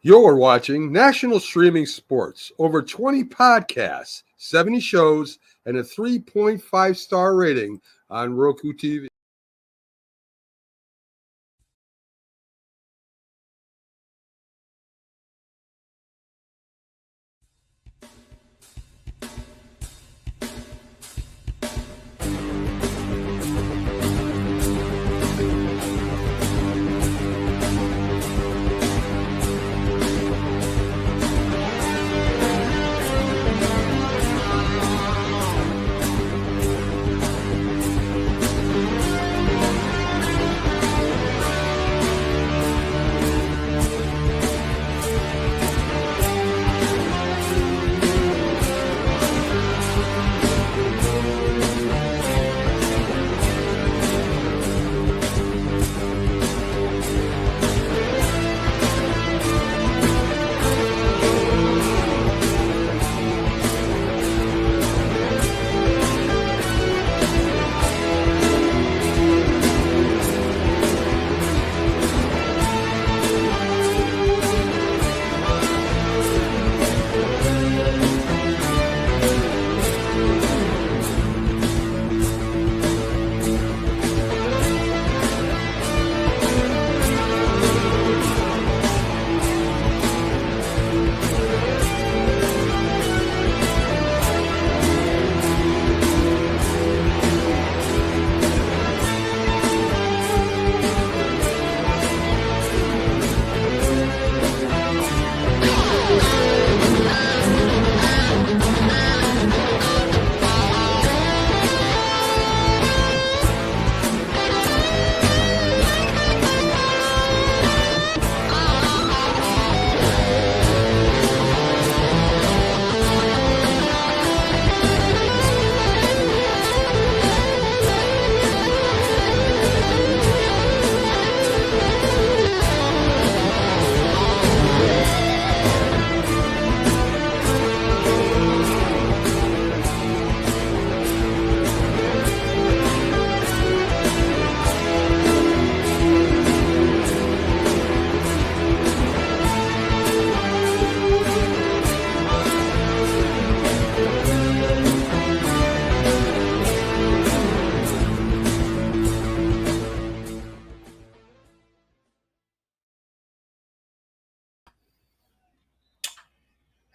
You're watching National Streaming Sports. Over 20 podcasts, 70 shows, and a 3.5-star rating on Roku TV.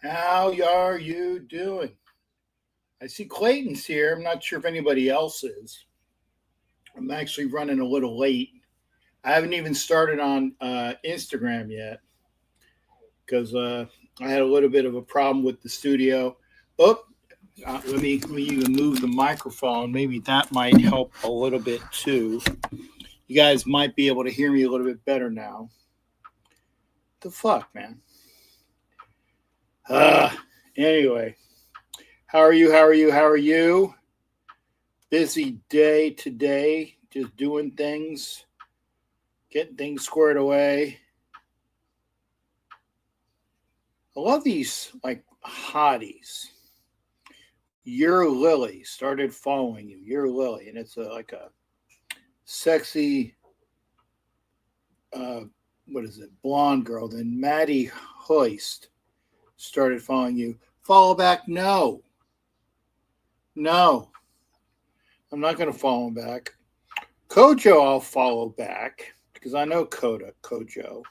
How are you doing? I see Clayton's here. I'm not sure if anybody else is. I'm actually running a little late. I haven't even started on Instagram yet because I had a little bit of a problem with the studio. Let me even move the microphone. Maybe that might help a little bit too. You guys might be able to hear me a little bit better now. The fuck, man? Anyway, how are you? Busy day today, just doing things, getting things squared away. I love these like hotties. Your Lily started following you. Your Lily, and it's like a sexy, blonde girl. Then Maddie Hoist started following you. Follow back? No. I'm not going to follow him back. Kojo, I'll follow back because I know Kojo.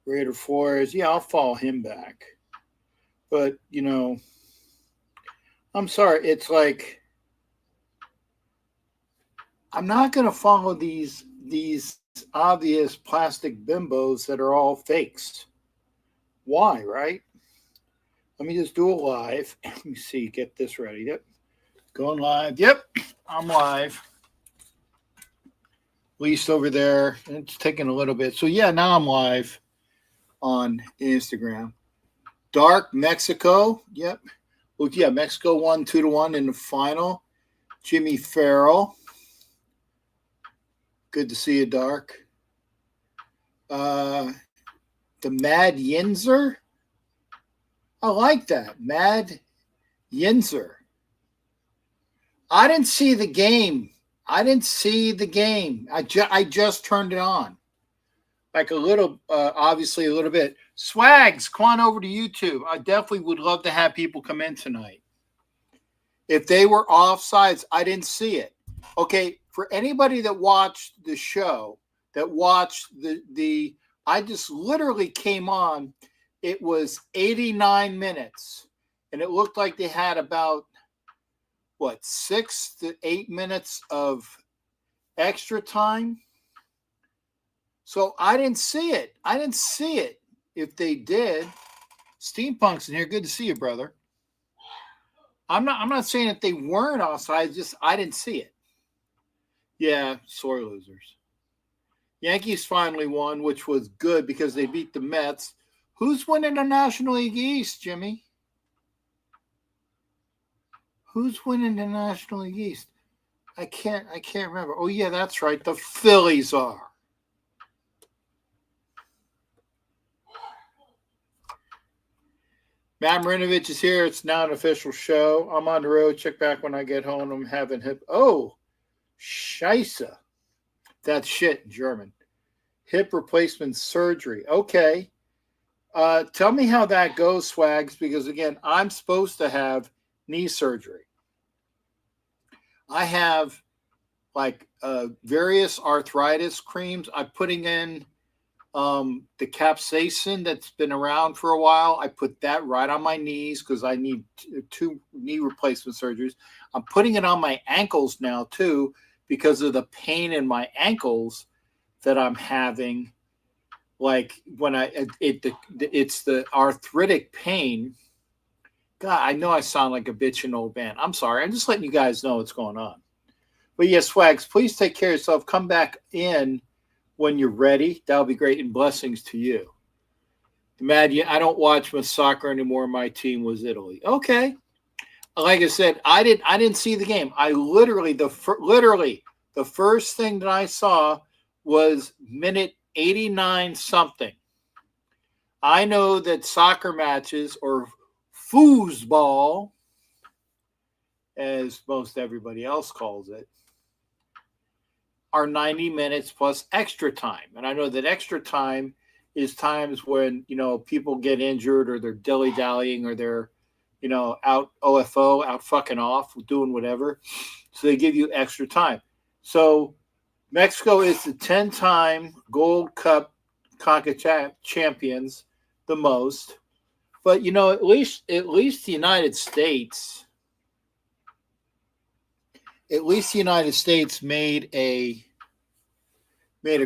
Raider Flores, yeah, I'll follow him back. But, I'm sorry. It's like, I'm not going to follow these obvious plastic bimbos that are all fakes. Why, right? Let me just do it live. Let me see. Get this ready. Yep. Going live. Yep. I'm live. At least over there. It's taking a little bit. So, yeah, now I'm live on Instagram. Dark Mexico. Yep. Well, yeah, Mexico won 2-1 in the final. Jimmy Farrell. Good to see you, Dark. The Mad Yinzer. I like that. Mad Yinzer. I didn't see the game. I just turned it on. like a little, obviously a little bit. Swags, come on over to YouTube. I definitely would love to have people come in tonight. If they were offsides, I didn't see it. Okay, for anybody that watched the show, that watched the I just literally came on. It was 89 minutes, and it looked like they had about, 6 to 8 minutes of extra time. So I didn't see it. If they did, Steampunk's in here. Good to see you, brother. I'm not saying that they weren't offside. Just I didn't see it. Yeah, sore losers. Yankees finally won, which was good because they beat the Mets. Who's winning the National League East, Jimmy? Who's winning the National League East? I can't remember. Oh yeah, that's right. The Phillies are. Matt Marinovich is here. It's now an official show. I'm on the road. Check back when I get home. I'm having hip. Oh, Scheisse. That's shit in German. Hip replacement surgery. Okay. Tell me how that goes, Swags, because, again, I'm supposed to have knee surgery. I have, various arthritis creams. I'm putting in the capsaicin that's been around for a while. I put that right on my knees because I need 2 knee replacement surgeries. I'm putting it on my ankles now, too, because of the pain in my ankles that I'm having. Like when it's the arthritic pain. God, I know I sound like a bitch in old man. I'm sorry. I'm just letting you guys know what's going on. But yes, Swags, please take care of yourself. Come back in when you're ready. That'll be great, and blessings to you. Mad, I don't watch much soccer anymore. My team was Italy. Okay. Like I said, I didn't see the game. I literally the first thing that I saw was minute 89 something. I know that soccer matches, or foosball, as most everybody else calls it, are 90 minutes plus extra time. And I know that extra time is times when, people get injured, or they're dilly-dallying, or they're, out OFO, out fucking off, doing whatever. So they give you extra time. So Mexico is the 10-time Gold Cup CONCACAF champions, the most. But, at least the United States made a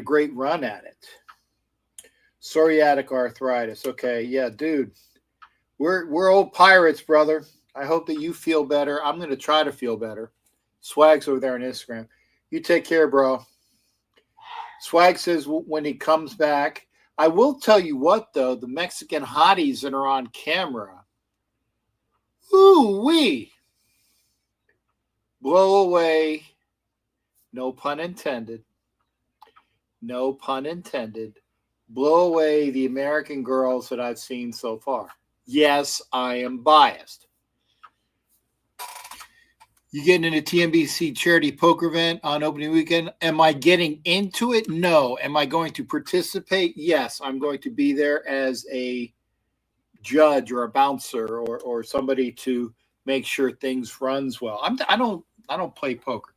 great run at it. Psoriatic arthritis. Okay, yeah, dude. We're old pirates, brother. I hope that you feel better. I'm going to try to feel better. Swag's over there on Instagram. You take care, bro. Swag says when he comes back. I will tell you what, though. The Mexican hotties that are on camera. Ooh-wee. Blow away. No pun intended. No pun intended. Blow away the American girls that I've seen so far. Yes, I am biased. You getting into TNBC charity poker event on opening weekend? Am I getting into it? No. Am I going to participate? Yes, I'm going to be there as a judge or a bouncer or somebody to make sure things runs well. I don't play poker.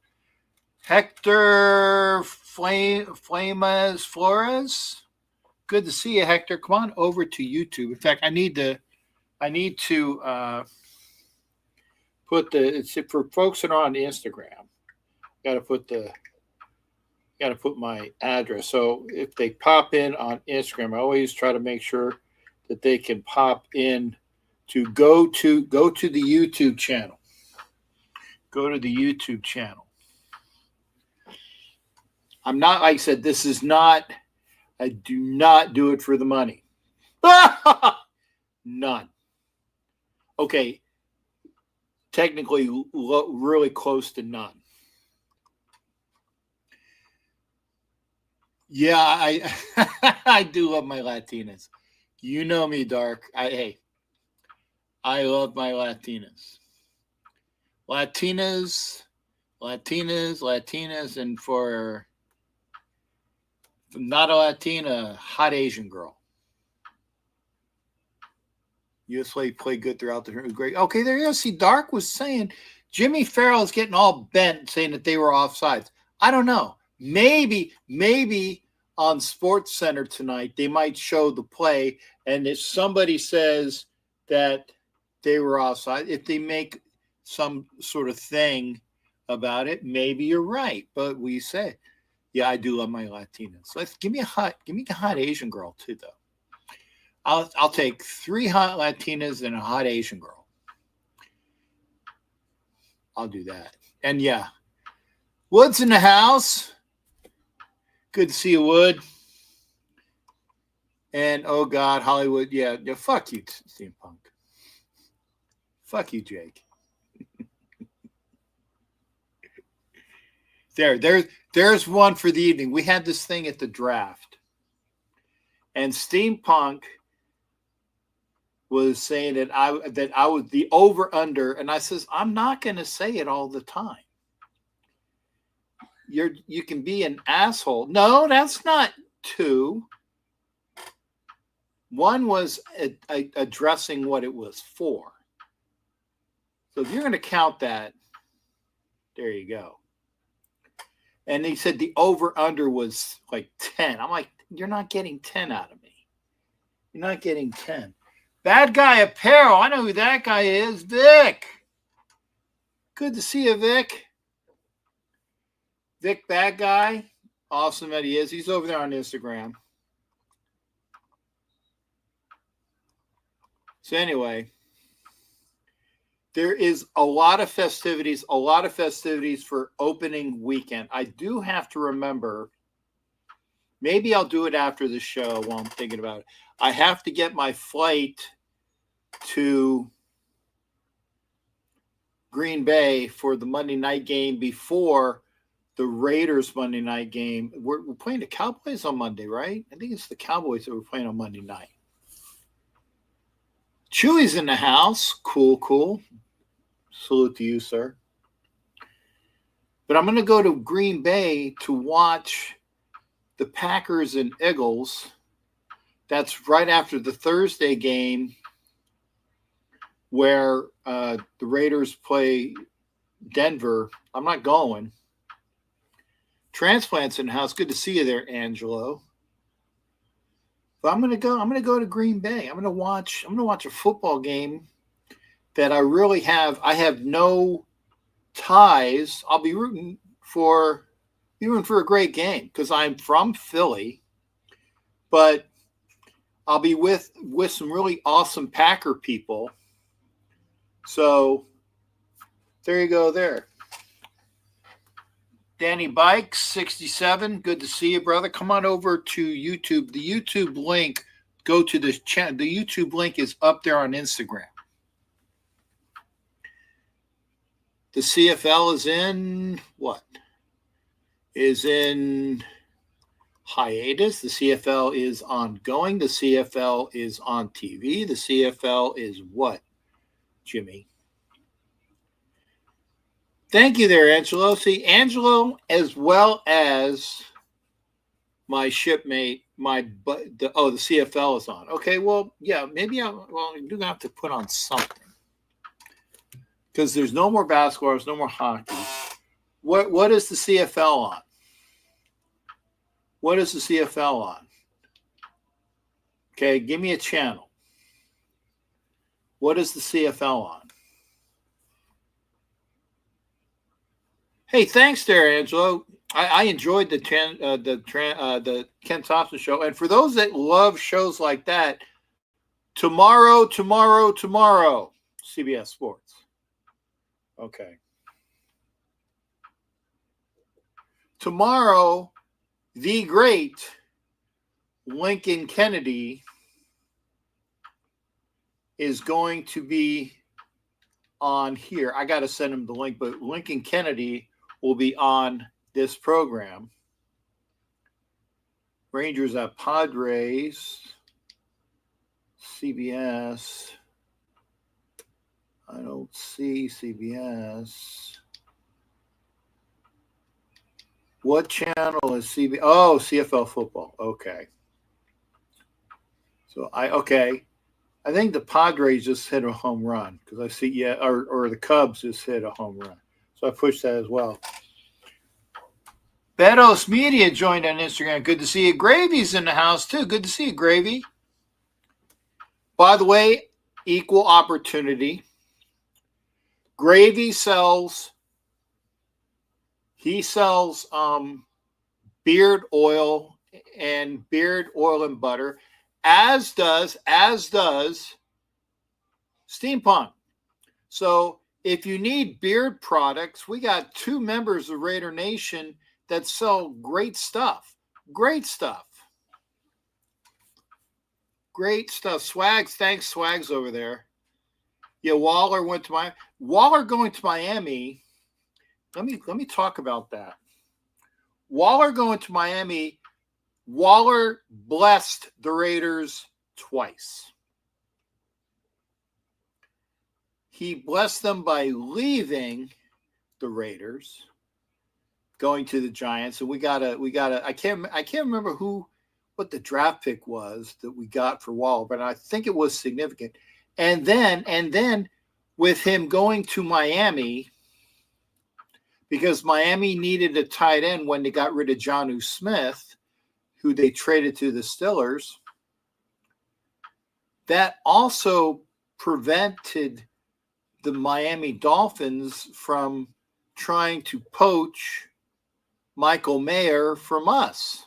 Hector Flames Flores. Good to see you, Hector. Come on over to YouTube. In fact, I need to put it's for folks that are on Instagram. Got to put my address. So if they pop in on Instagram, I always try to make sure that they can pop in to go to the YouTube channel. Go to the YouTube channel. I'm not, like I said, this is not, I do not do it for the money. None. Okay. Technically, really close to none. Yeah, I do love my Latinas. You know me, Dark. I love my Latinas. Latinas, and for Not a Latina, hot Asian girl. USA played good throughout the tournament. Great. Okay, there you go. See, Dark was saying Jimmy Farrell is getting all bent saying that they were offsides. I don't know. Maybe on Sports Center tonight they might show the play, and if somebody says that they were offside, if they make some sort of thing about it, maybe you're right. But we say, yeah, I do love my Latinas. Give me a hot Asian girl too, though. I'll take 3 hot Latinas and a hot Asian girl. I'll do that. And yeah, Wood's in the house. Good to see you, Wood. And oh God, Hollywood. Yeah, fuck you, Steampunk. Fuck you, Jake. There's one for the evening. We had this thing at the draft, and Steampunk was saying that I was the over under, and I says I'm not going to say it all the time. You can be an asshole. No, that's not 2. One was addressing what it was for. So if you're going to count that, there you go. And he said the over under was like 10. I'm like, you're not getting 10 out of me. You're not getting 10. Bad Guy Apparel. I know who that guy is. Vic. Good to see you, Vic. Vic, Bad Guy. Awesome that he is. He's over there on Instagram. So anyway, there is a lot of festivities for opening weekend. I do have to remember, maybe I'll do it after the show while I'm thinking about it. I have to get my flight to Green Bay for the Monday night game before the Raiders Monday night game. We're playing the Cowboys on Monday, right? I think it's the Cowboys that we're playing on Monday night. Chewy's in the house. Cool. Salute to you, sir. But I'm going to go to Green Bay to watch the Packers and Eagles. That's right after the Thursday game where the Raiders play Denver. I'm not going. Transplants in the house. Good to see you there, Angelo. But I'm gonna go to Green Bay. I'm gonna watch a football game that I have no ties. I'll be rooting for a great game because I'm from Philly, but I'll be with some really awesome Packer people. So there you go there. Danny Bikes, 67. Good to see you, brother. Come on over to YouTube. The YouTube link, go to this channel. The YouTube link is up there on Instagram. The CFL is in what? Is in hiatus. The CFL is ongoing. The CFL is on TV. The CFL is what, Jimmy? Thank you there, Angelo. See, Angelo, as well as my shipmate, the CFL is on. Okay, well, yeah, maybe I'm going to have to put on something. Because there's no more basketball, there's no more hockey. What is the CFL on? What is the CFL on? Okay, give me a channel. What is the CFL on? Hey, thanks there, Angelo. I enjoyed the Ken Thompson show. And for those that love shows like that, tomorrow, CBS Sports. Okay. Tomorrow, the great Lincoln Kennedy is going to be on here. I got to send him the link, but Lincoln Kennedy will be on this program. Rangers at Padres, CBS. I don't see CBS. What channel is CB? Oh, CFL football. Okay. So I think the Padres just hit a home run because I see, or the Cubs just hit a home run. So I pushed that as well. Betos Media joined on Instagram. Good to see you. Gravy's in the house too. Good to see you, Gravy. By the way, equal opportunity. Gravy sells. He sells beard oil and butter, as does Steampunk. So if you need beard products, we got 2 members of Raider Nation that sell great stuff. Great stuff. Great stuff. Swags, thanks, Swags over there. Yeah, Waller going to Miami. Let me talk about that. Waller going to Miami. Waller blessed the Raiders twice. He blessed them by leaving the Raiders, going to the Giants. And we gotta. I can't remember what the draft pick was that we got for Waller, but I think it was significant. And then with him going to Miami, because Miami needed a tight end when they got rid of Jonnu Smith, who they traded to the Steelers, that also prevented the Miami Dolphins from trying to poach Michael Mayer from us.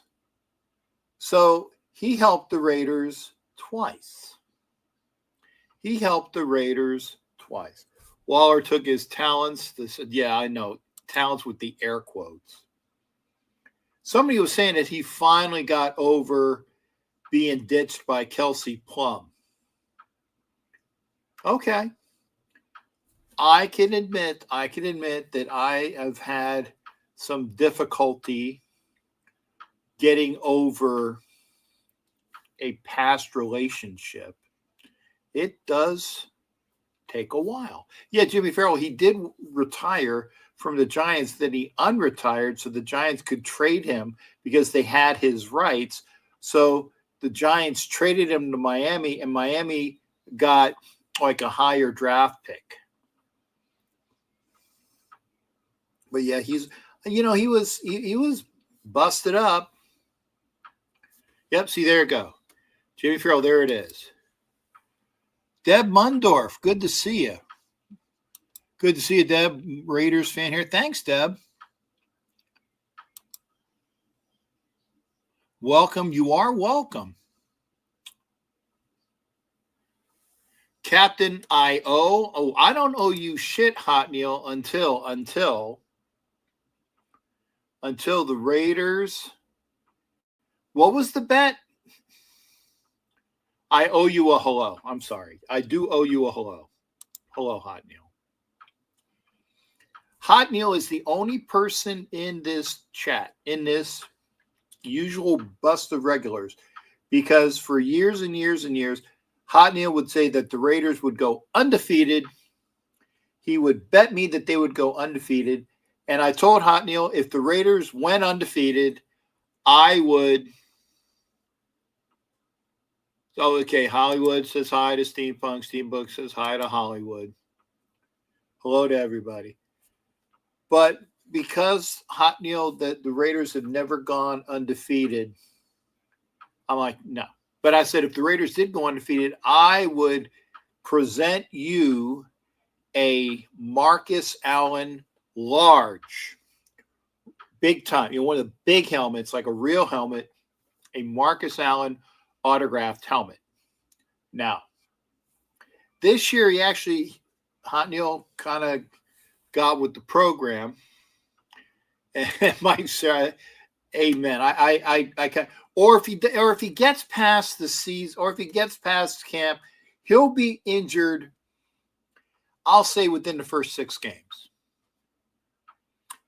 So he helped the Raiders twice. Waller took his talents. They said, yeah, I know. Talents with the air quotes. Somebody was saying that he finally got over being ditched by Kelsey Plum. Okay. I can admit that I have had some difficulty getting over a past relationship. It does take a while. Yeah, Jimmy Farrell, he did retire from the Giants, then he unretired so the Giants could trade him because they had his rights. So the Giants traded him to Miami, and Miami got like a higher draft pick. But yeah, he was busted up. Yep, see, there you go. Jimmy Farrell, there it is. Deb Mundorf, good to see you. Good to see you, Deb. Raiders fan here. Thanks, Deb. Welcome. You are welcome. Captain I.O. Oh, I don't owe you shit, Hot Neil, until the Raiders. What was the bet? I owe you a hello. I'm sorry. I do owe you a hello. Hello, Hot Neil. Hot Neil is the only person in this chat, in this usual bust of regulars, because for years and years and years, Hot Neil would say that the Raiders would go undefeated. He would bet me that they would go undefeated. And I told Hot Neil, if the Raiders went undefeated, I would. Oh, okay. Hollywood says hi to Steampunk. Steampunk says hi to Hollywood. Hello to everybody. But because Hot Neil, that the Raiders have never gone undefeated, I'm like, no. But I said, if the Raiders did go undefeated, I would present you a Marcus Allen large, big time, one of the big helmets, like a real helmet, a Marcus Allen autographed helmet. Now, this year, he actually, Hot Neil kind of got with the program. And Mike said, amen. I can, or if he gets past the season, or if he gets past camp, he'll be injured, I'll say, within the first 6 games.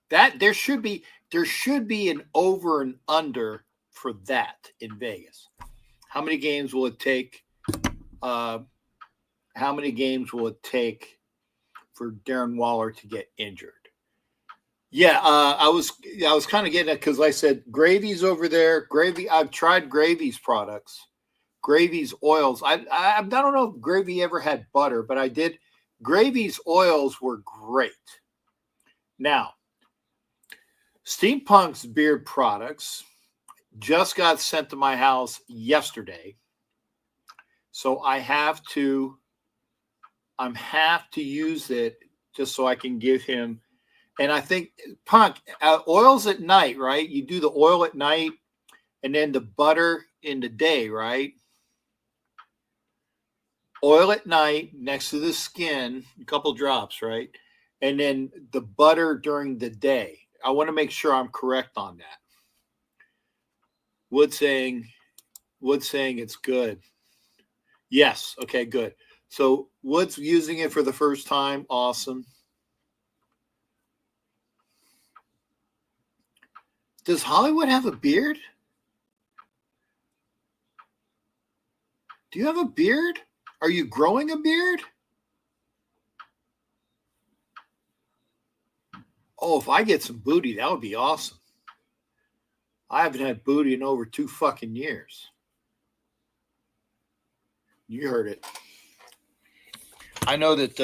That there should be an over and under for that in Vegas. How many games will it take? How many games will it take for Darren Waller to get injured? Yeah, I was kind of getting it because I said Gravy's over there. Gravy. I've tried Gravy's products, Gravy's oils. I don't know if Gravy ever had butter, but I did. Gravy's oils were great. Now, Steampunk's beard products just got sent to my house yesterday, so have to use it just so I can give him. And I think Punk oils at night, right? You do the oil at night, and then the butter in the day, right? Oil at night next to the skin, a couple drops, right? And then the butter during the day. I want to make sure I'm correct on that. Wood saying it's good. Yes. Okay, good. So Wood's using it for the first time. Awesome. Does Hollywood have a beard? Do you have a beard? Are you growing a beard? Oh, if I get some booty, that would be awesome. I haven't had booty in over 2 fucking years. You heard it. I know that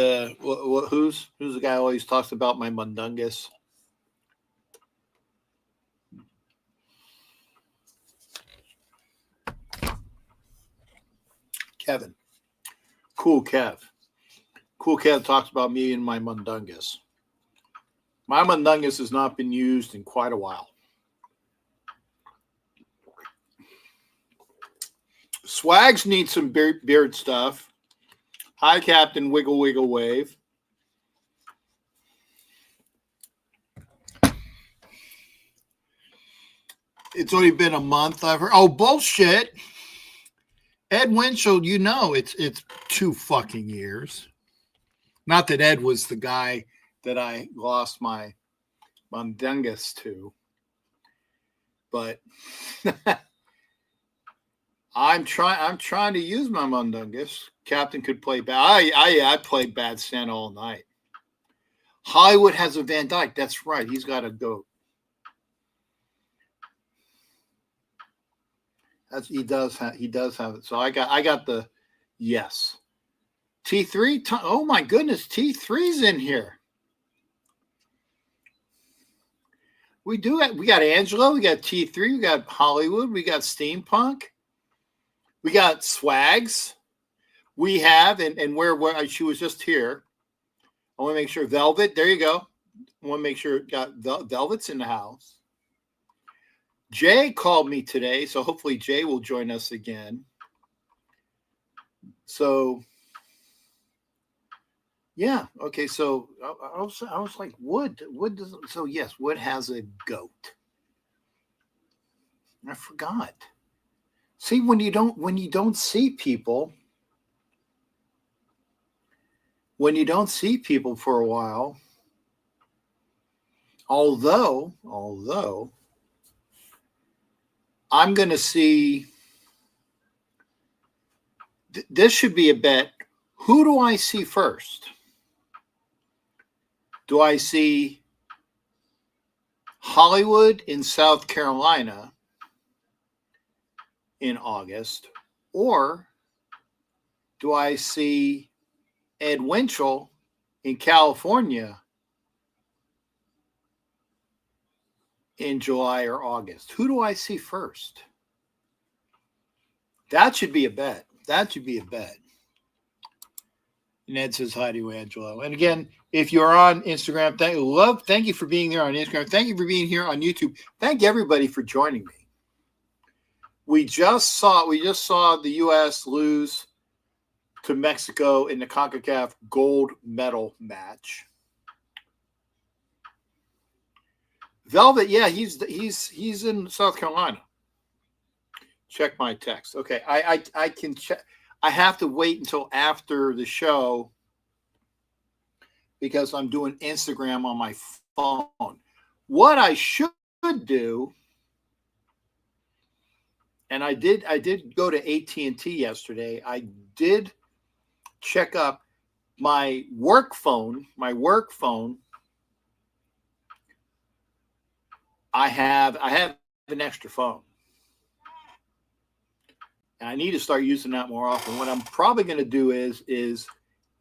who's the guy who always talks about my mundungus? Kevin. Cool Kev. Cool Kev talks about me and my mundungus. My mundungus has not been used in quite a while. Swags need some beard stuff. Hi, Captain Wiggle Wiggle Wave. It's only been a month. I've heard. Oh, bullshit. Ed Winchell, you know it's 2 fucking years. Not that Ed was the guy that I lost my mundungus to, but I'm trying to use my mundungus. Captain could play bad. I played bad Santa all night. Hollywood has a Van Dyke. That's right. He's got a goat. He does have it. So I got the yes. T3. Oh my goodness, T3's in here. We got Angelo, we got T3, we got Hollywood, we got Steampunk, we got Swags. We have and where she was just here. I want to make sure Velvet. There you go. I want to make sure it got Velvet's in the house. Jay called me today, so hopefully Jay will join us again. So, yeah, okay. So I was like, Wood does. So yes, Wood has a goat. I forgot. See, when you don't see people for a while, although I'm going to see. This should be a bet. Who do I see first? Do I see Hollywood in South Carolina in August, or do I see Ed Winchell in California in July or August? Who do I see first? That should be a bet. Ned says hi to you, Angelo. And again, if you're on Instagram, thank you for being there on Instagram. Thank you for being here on YouTube. Thank everybody for joining me. We just saw the U.S. lose to Mexico in the CONCACAF gold medal match. Velvet, yeah, he's in South Carolina. Check my text. Okay, I can check. I have to wait until after the show because I'm doing Instagram on my phone. What I should do, and I did go to AT&T yesterday. I did check up my work phone I have an extra phone. And I need to start using that more often. What I'm probably going to do is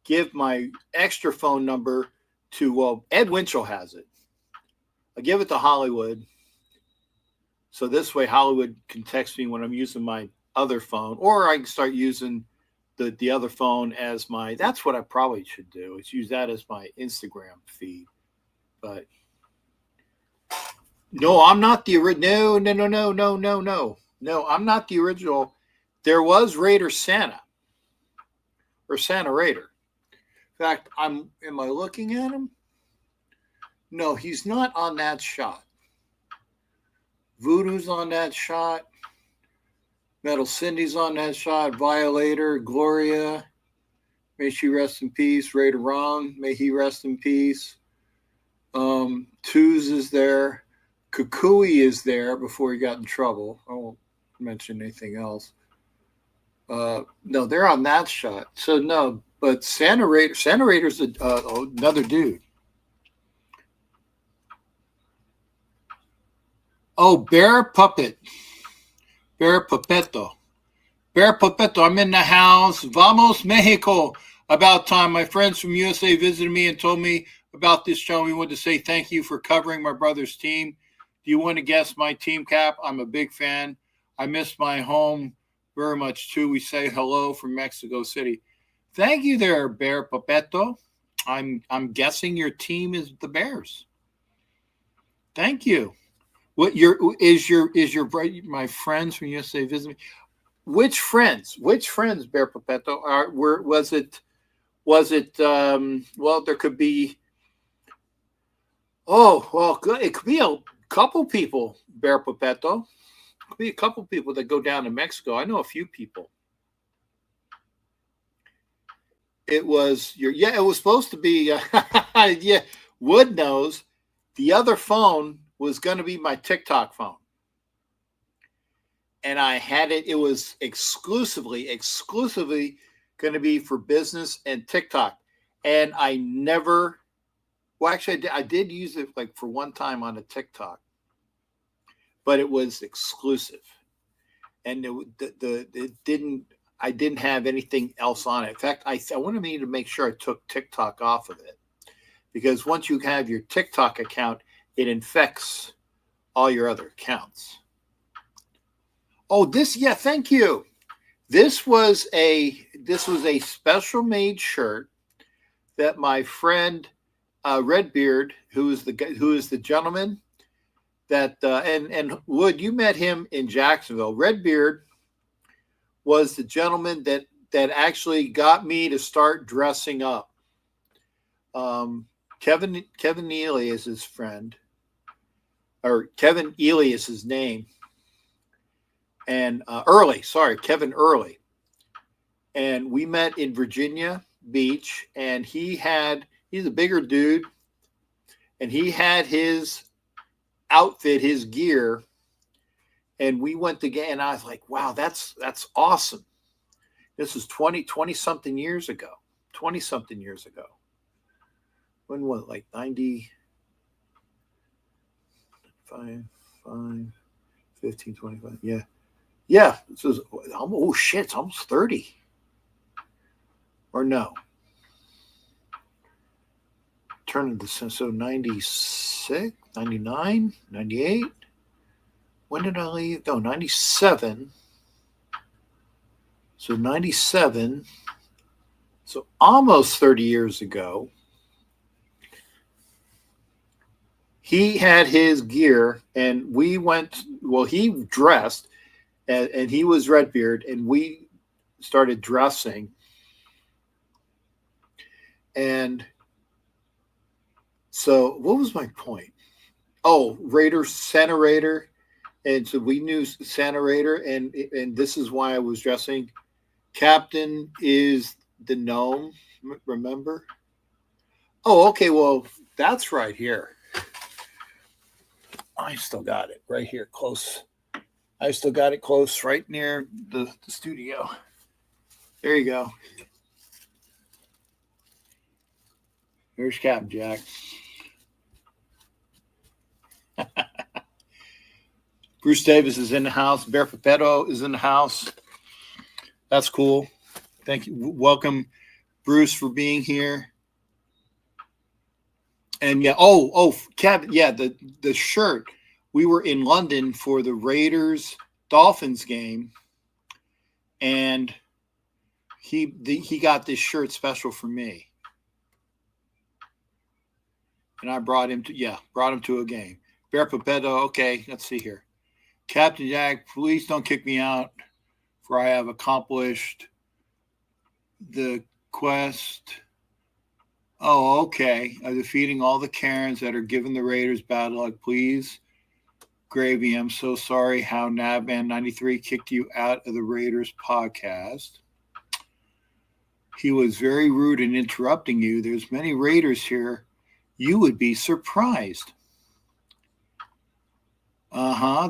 give my extra phone number to, well, Ed Winchell has it. I give it to Hollywood. So this way Hollywood can text me when I'm using my other phone, or I can start using the other phone as my, that's what I probably should do, is use that as my Instagram feed. But no, I'm not the original. No, I'm not the original. There was Raider Santa or Santa Raider. In fact, am I looking at him? No, he's not on that shot. Voodoo's on that shot. Metal Cindy's on that shot. Violator, Gloria, may she rest in peace. Raider Ron, may he rest in peace. Twos is there. Kukui is there before he got in trouble. I won't mention anything else. No, they're on that shot. So no, but Santa Raider's another dude. Oh, Bear Puppet. Bear Puppetto. Bear Puppetto, I'm in the house. Vamos, Mexico. About time. My friends from USA visited me and told me about this show. We wanted to say thank you for covering my brother's team. Do you want to guess my team, Cap? I'm a big fan. I miss my home very much, too. We say hello from Mexico City. Thank you there, Bear Puppetto. I'm guessing your team is the Bears. Thank you. What is your my friends from USA visit me? Which friends, Bear Puppetto? Was it well, there could be, oh, well, good. It could be a couple people, Bear Puppetto. It could be a couple people that go down to Mexico. I know a few people. It was it was supposed to be, yeah, Wood knows. The other phone was going to be my TikTok phone. And I had it was exclusively going to be for business and TikTok. And I never, well, actually, I did use it like for one time on a TikTok, but it was exclusive. And it didn't, I didn't have anything else on it. In fact, I wanted me to make sure I took TikTok off of it, because once you have your TikTok account, it infects all your other accounts. Oh, thank you. This was a special made shirt that my friend Redbeard, who is the gentleman that and Wood, you met him in Jacksonville. Redbeard was the gentleman that actually got me to start dressing up. Kevin Ely is his friend, or Kevin Ely is his name. And Kevin Early. And we met in Virginia Beach, and he's a bigger dude, and he had his outfit, his gear, and we went to get, and I was like, wow, that's awesome. This was 20 something years ago. When was it, like 95, 15, 25, yeah. Yeah, so oh shit, it's almost 30. Or no. Turning to so 96, 99, 98. When did I leave? No, 97. So 97. So almost 30 years ago. He had his gear, and we went, well, he dressed, and he was Redbeard, and we started dressing. And so what was my point? Oh, Santa Raider. And so we knew Santa Raider, and this is why I was dressing. Captain is the gnome, remember? Oh, okay, well, that's right here. I still got it right here, close. I still got it close, right near the studio. There you go. There's Captain Jack. Bruce Davis is in the house. Bear Pepetto is in the house. That's cool. Thank you. Welcome, Bruce, for being here. And yeah, Kevin, yeah, the shirt. We were in London for the Raiders Dolphins game, and he got this shirt special for me, and I brought him to a game. Bear Pepetto. Okay, let's see here. Captain Jack, please don't kick me out, for I have accomplished the quest. Oh, okay. Defeating all the Karens that are giving the Raiders bad luck. Please, Gravy, I'm so sorry how Nabman93 kicked you out of the Raiders podcast. He was very rude in interrupting you. There's many Raiders here. You would be surprised.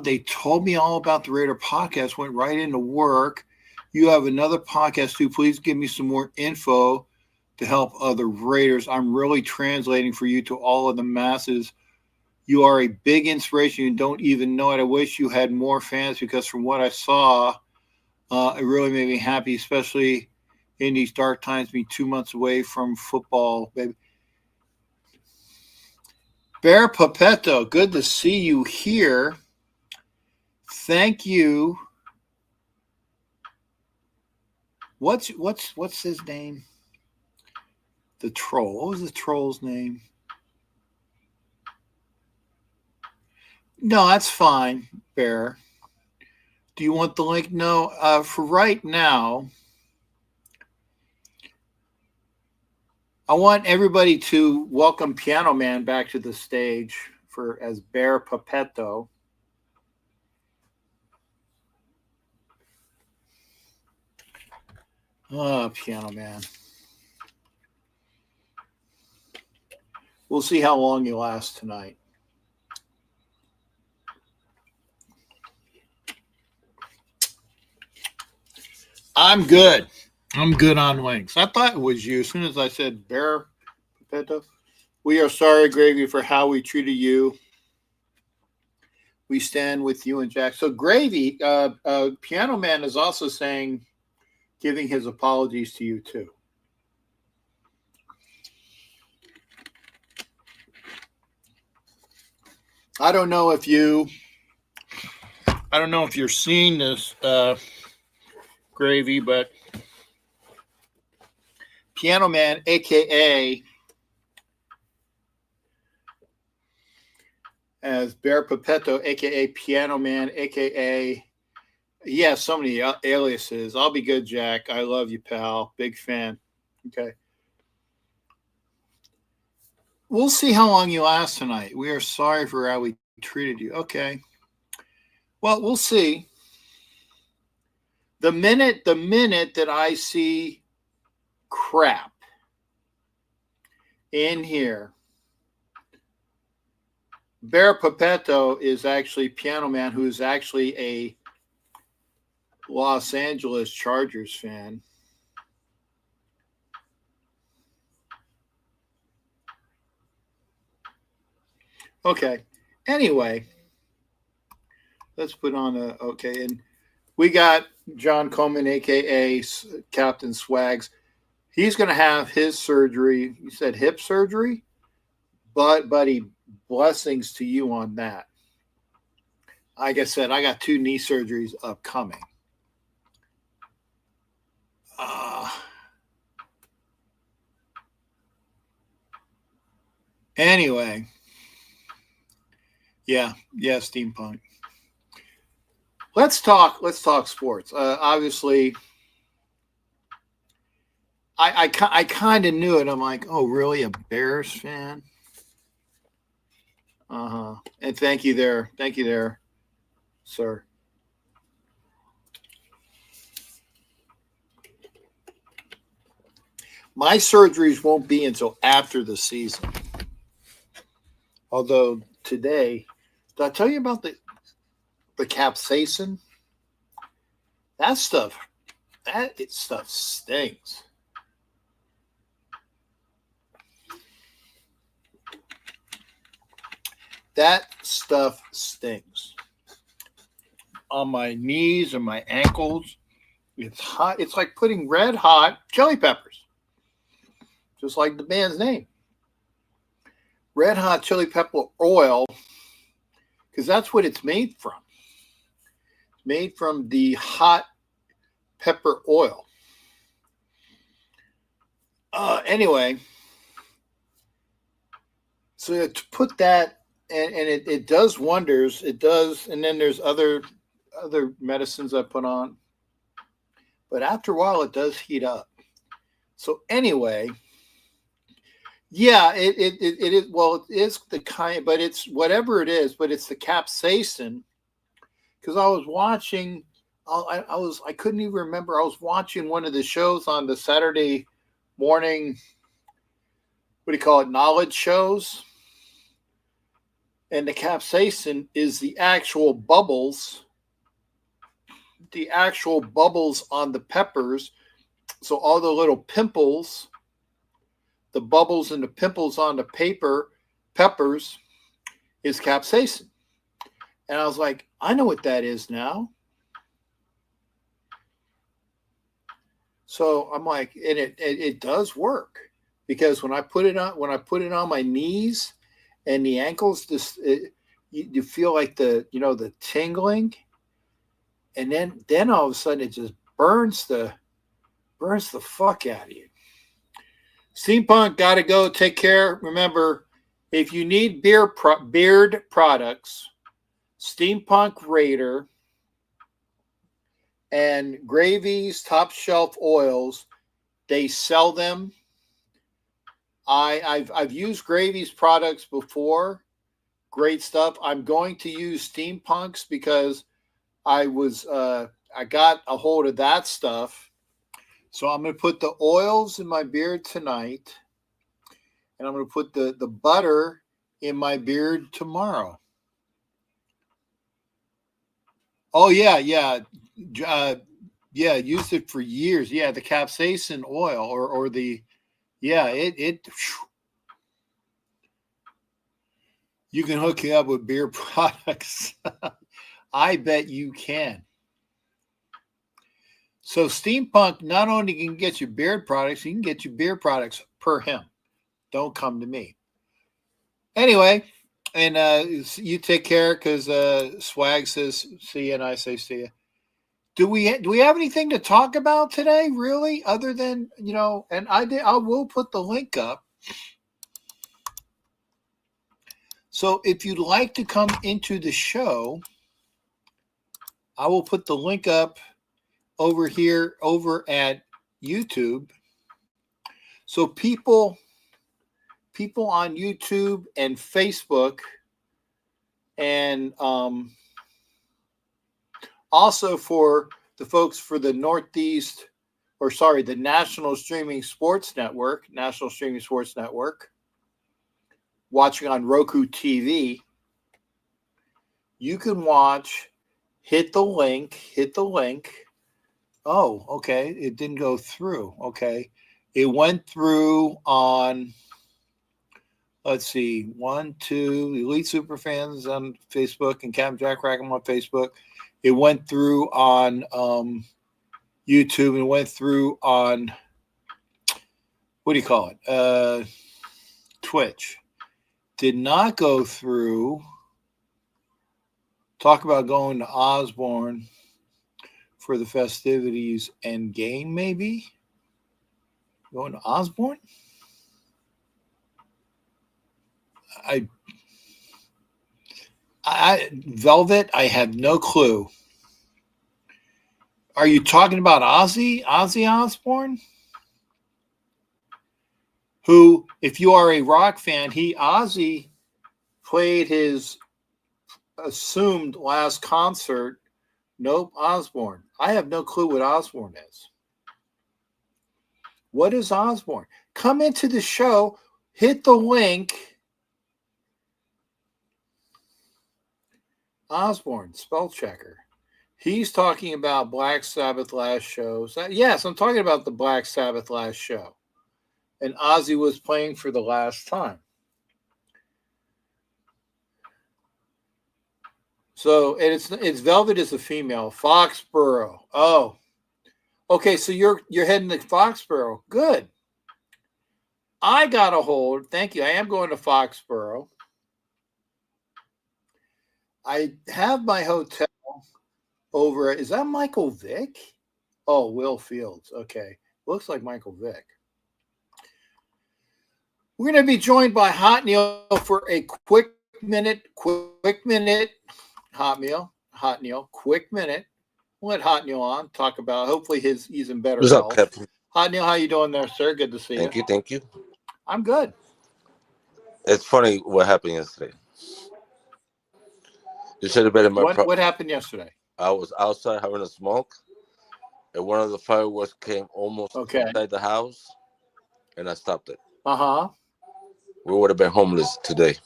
They told me all about the Raider podcast, went right into work. You have another podcast too. Please give me some more info to help other Raiders. I'm really translating for you to all of the masses. You are a big inspiration. You don't even know it. I wish you had more fans, because from what I saw, it really made me happy, especially in these dark times, being 2 months away from football, baby. Bear Pepetto, good to see you here. Thank you. What's his name? The troll. What was the troll's name? No, that's fine, Bear. Do you want the link? No. For right now, I want everybody to welcome Piano Man back to the stage as Bear Pepetto. Oh, Piano Man. We'll see how long you last tonight. I'm good. I'm good on links. I thought it was you as soon as I said Bear Pepetto. We are sorry, Gravy, for how we treated you. We stand with you and Jack. So Gravy, Piano Man is also giving his apologies to you too. I don't know if you're seeing this, Gravy, but Piano Man, aka as Bear Pepetto, aka Piano Man, aka so many aliases. I'll be good, Jack. I love you, pal. Big fan. Okay. We'll see how long you last tonight. We are sorry for how we treated you. Okay. Well, we'll see. The minute that I see crap in here, Bear Pepetto is actually Piano Man, who is actually a Los Angeles Chargers fan. Okay. Anyway, let's put on and we got John Coleman, aka Captain Swags. He's going to have his surgery. You said hip surgery? But buddy, blessings to you on that. Like I said, I got 2 knee surgeries upcoming. Anyway. Yeah, steampunk. Let's talk sports. Obviously, I kind of knew it. I'm like, oh, really, a Bears fan? And thank you there, sir. My surgeries won't be until after the season. Although today, did I tell you about the capsaicin? That stuff stinks. That stuff stinks. on my knees and my ankles. It's hot. It's like putting red hot chili peppers, just like the band's name. Red hot chili pepper oil, because that's what it's made from. It's made from the hot pepper oil. Anyway, so to put that, and it does wonders. It does, and then there's other medicines I put on. But after a while, it does heat up. So anyway, yeah, it is. Well, it is the kind, but it's whatever it is. But it's the capsaicin. Because I was watching, I couldn't even remember. I was watching one of the shows on the Saturday morning. What do you call it? Knowledge shows. And the capsaicin is the actual bubbles. The actual bubbles on the peppers. So all the little pimples, the bubbles and the pimples on the peppers is capsaicin. And I was like, I know what that is now. So I'm like, and it does work, because when I put it on my knees and the ankles, you feel like the tingling, and then all of a sudden it just burns the fuck out of you. Steampunk, gotta go. Take care. Remember, if you need beard products, Steampunk Raider and Gravy's Top Shelf Oils, they sell them. I've used Gravy's products before. Great stuff. I'm going to use Steampunk's because I got a hold of that stuff. So I'm going to put the oils in my beard tonight, and I'm going to put the butter in my beard tomorrow. Oh, yeah. Used it for years. Yeah, the capsaicin oil or the, yeah, it you can hook you up with beer products. I bet you can. So Steampunk not only can get you beard products, he can get you beer products per him. Don't come to me. Anyway, and you take care, because Swag says see you, and I say see you. Do we have anything to talk about today, really, other than, and I will put the link up. So if you'd like to come into the show, I will put the link up over here over at YouTube. So people on YouTube and Facebook, and also for the folks for the Northeast, the National Streaming Sports Network, watching on Roku TV, you can watch, hit the link. Oh, okay. It didn't go through. Okay. It went through on, let's see, 1, 2, Elite Superfans on Facebook and Captain Jack Rackham on Facebook. It went through on YouTube, and it went through on, what do you call it? Twitch. Did not go through. Talk about going to Osborne for the festivities and game, maybe? Going to Osborne? Velvet, I have no clue. Are you talking about Ozzy Osbourne? Who, if you are a rock fan, Ozzy played his assumed last concert. Nope, Osbourne. I have no clue what Osbourne is. What is Osbourne? Come into the show, hit the link. Osbourne, spell checker. He's talking about Black Sabbath last shows. Yes, I'm talking about the Black Sabbath last show. And Ozzy was playing for the last time. So and it's Velvet is a female. Foxborough. Oh, okay. So you're heading to Foxborough. Good. I got a hold. Thank you. I am going to Foxborough. I have my hotel over. Is that Michael Vick? Oh, Will Fields. Okay. Looks like Michael Vick. We're going to be joined by Hot Neil for a quick minute. Hot Neil, quick minute. We'll let Hot Neil on, talk about hopefully he's in better What's up, health. Captain? Hot Neil, how you doing there, sir? Good to see you. Thank you. I'm good. It's funny what happened yesterday. You should have been in my What happened yesterday? I was outside having a smoke, and one of the fireworks came almost inside the house, and I stopped it. Uh-huh. We would have been homeless today.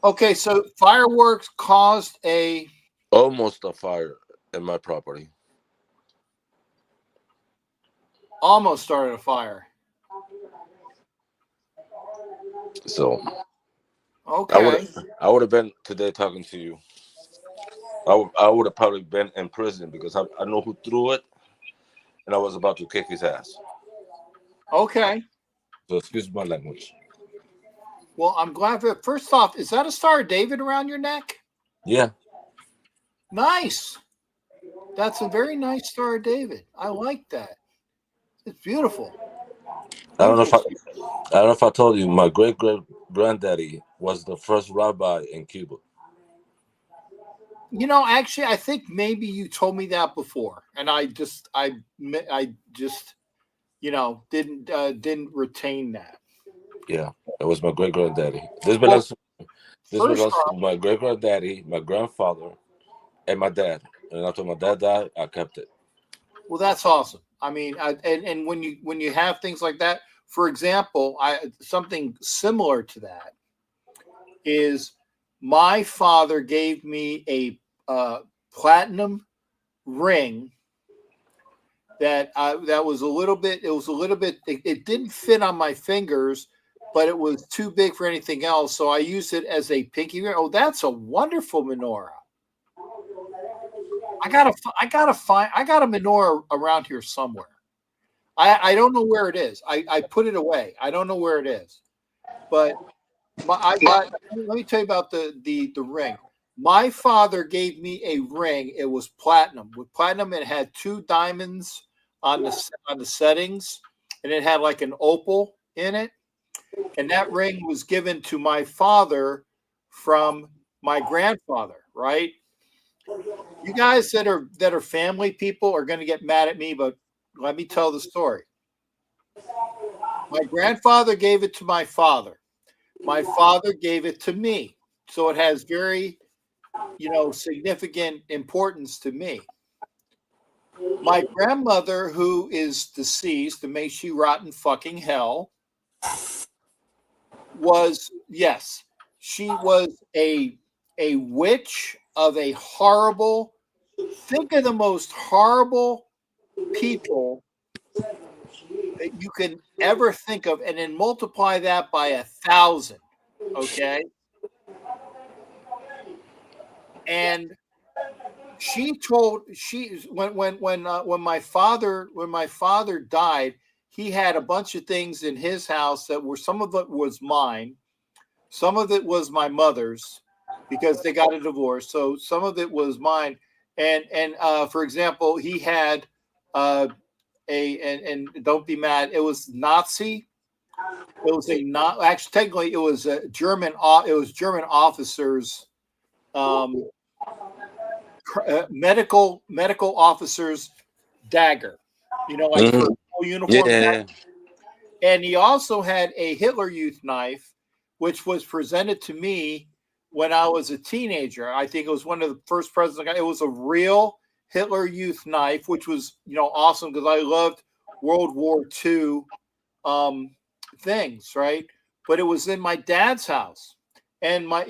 Okay, so fireworks caused almost a fire in my property. Almost started a fire. So okay, I would have been today talking to you. I would have probably been in prison because I know who threw it, and I was about to kick his ass. Okay. So excuse my language. Well, I'm glad for it. First off, is that a Star of David around your neck? Yeah. Nice. That's a very nice Star of David. I like that. It's beautiful. I don't know if I told you, my great granddaddy was the first rabbi in Cuba. You know, actually, I think maybe you told me that before, and I just, didn't retain that. Yeah, it was my great granddaddy. This belongs to my great granddaddy, my grandfather, and my dad. And after my dad died, I kept it. Well, that's awesome. I mean, and when you have things like that, for example, something similar to that is my father gave me a platinum ring that was a little bit. It didn't fit on my fingers, but it was too big for anything else. So I used it as a pinky ring. Oh, that's a wonderful menorah. I got a menorah around here somewhere. I don't know where it is. I put it away. I don't know where it is. But let me tell you about the ring. My father gave me a ring. It was platinum. With platinum, it had 2 diamonds on the settings, and it had like an opal in it. And that ring was given to my father from my grandfather, right? You guys that are family people are going to get mad at me, but let me tell the story. My grandfather gave it to my father. My father gave it to me. So it has very, significant importance to me. My grandmother, who is deceased, and may she rot in fucking hell, she was a witch of a horrible, think of the most horrible people that you can ever think of, and then multiply that by 1,000. Okay. And when my father died, he had a bunch of things in his house that were, some of it was mine, some of it was my mother's because they got a divorce. So some of it was mine. And for example, he had and don't be mad, it was Nazi. It was technically it was a German officers, medical officers dagger, like for full uniform. Yeah. And he also had a Hitler Youth knife, which was presented to me when I was a teenager. I think it was one of the first presents I got. It was a real Hitler Youth knife, which was, awesome because I loved World War II things, right? But it was in my dad's house. And my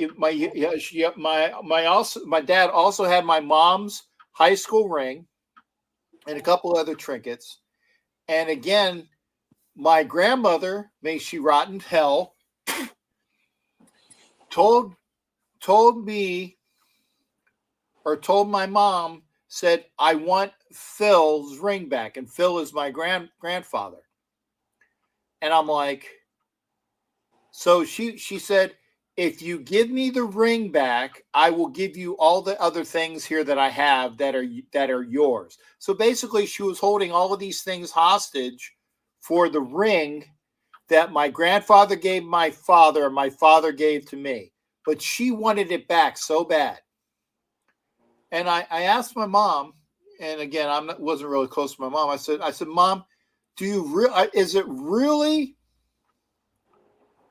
dad also had my mom's high school ring and a couple other trinkets. And again, my grandmother, may she rot in hell, told told me or told my mom, said, I want Phil's ring back. And Phil is my grandfather. And I'm like, so she said, if you give me the ring back, I will give you all the other things here that I have that are yours. So basically, she was holding all of these things hostage for the ring that my grandfather gave my father and my father gave to me. But she wanted it back so bad. And I asked my mom, and again, wasn't really close to my mom. I said, Mom, is it really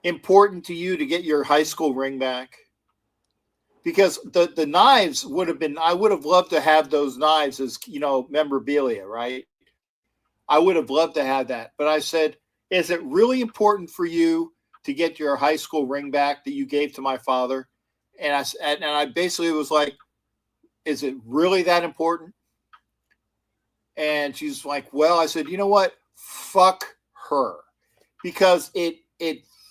important to you to get your high school ring back? Because the knives would have been, I would have loved to have those knives as, memorabilia, right? I would have loved to have that. But I said, is it really important for you to get your high school ring back that you gave to my father? And I basically was like, is it really that important? And she's like, well, I said, you know what? Fuck her. Because it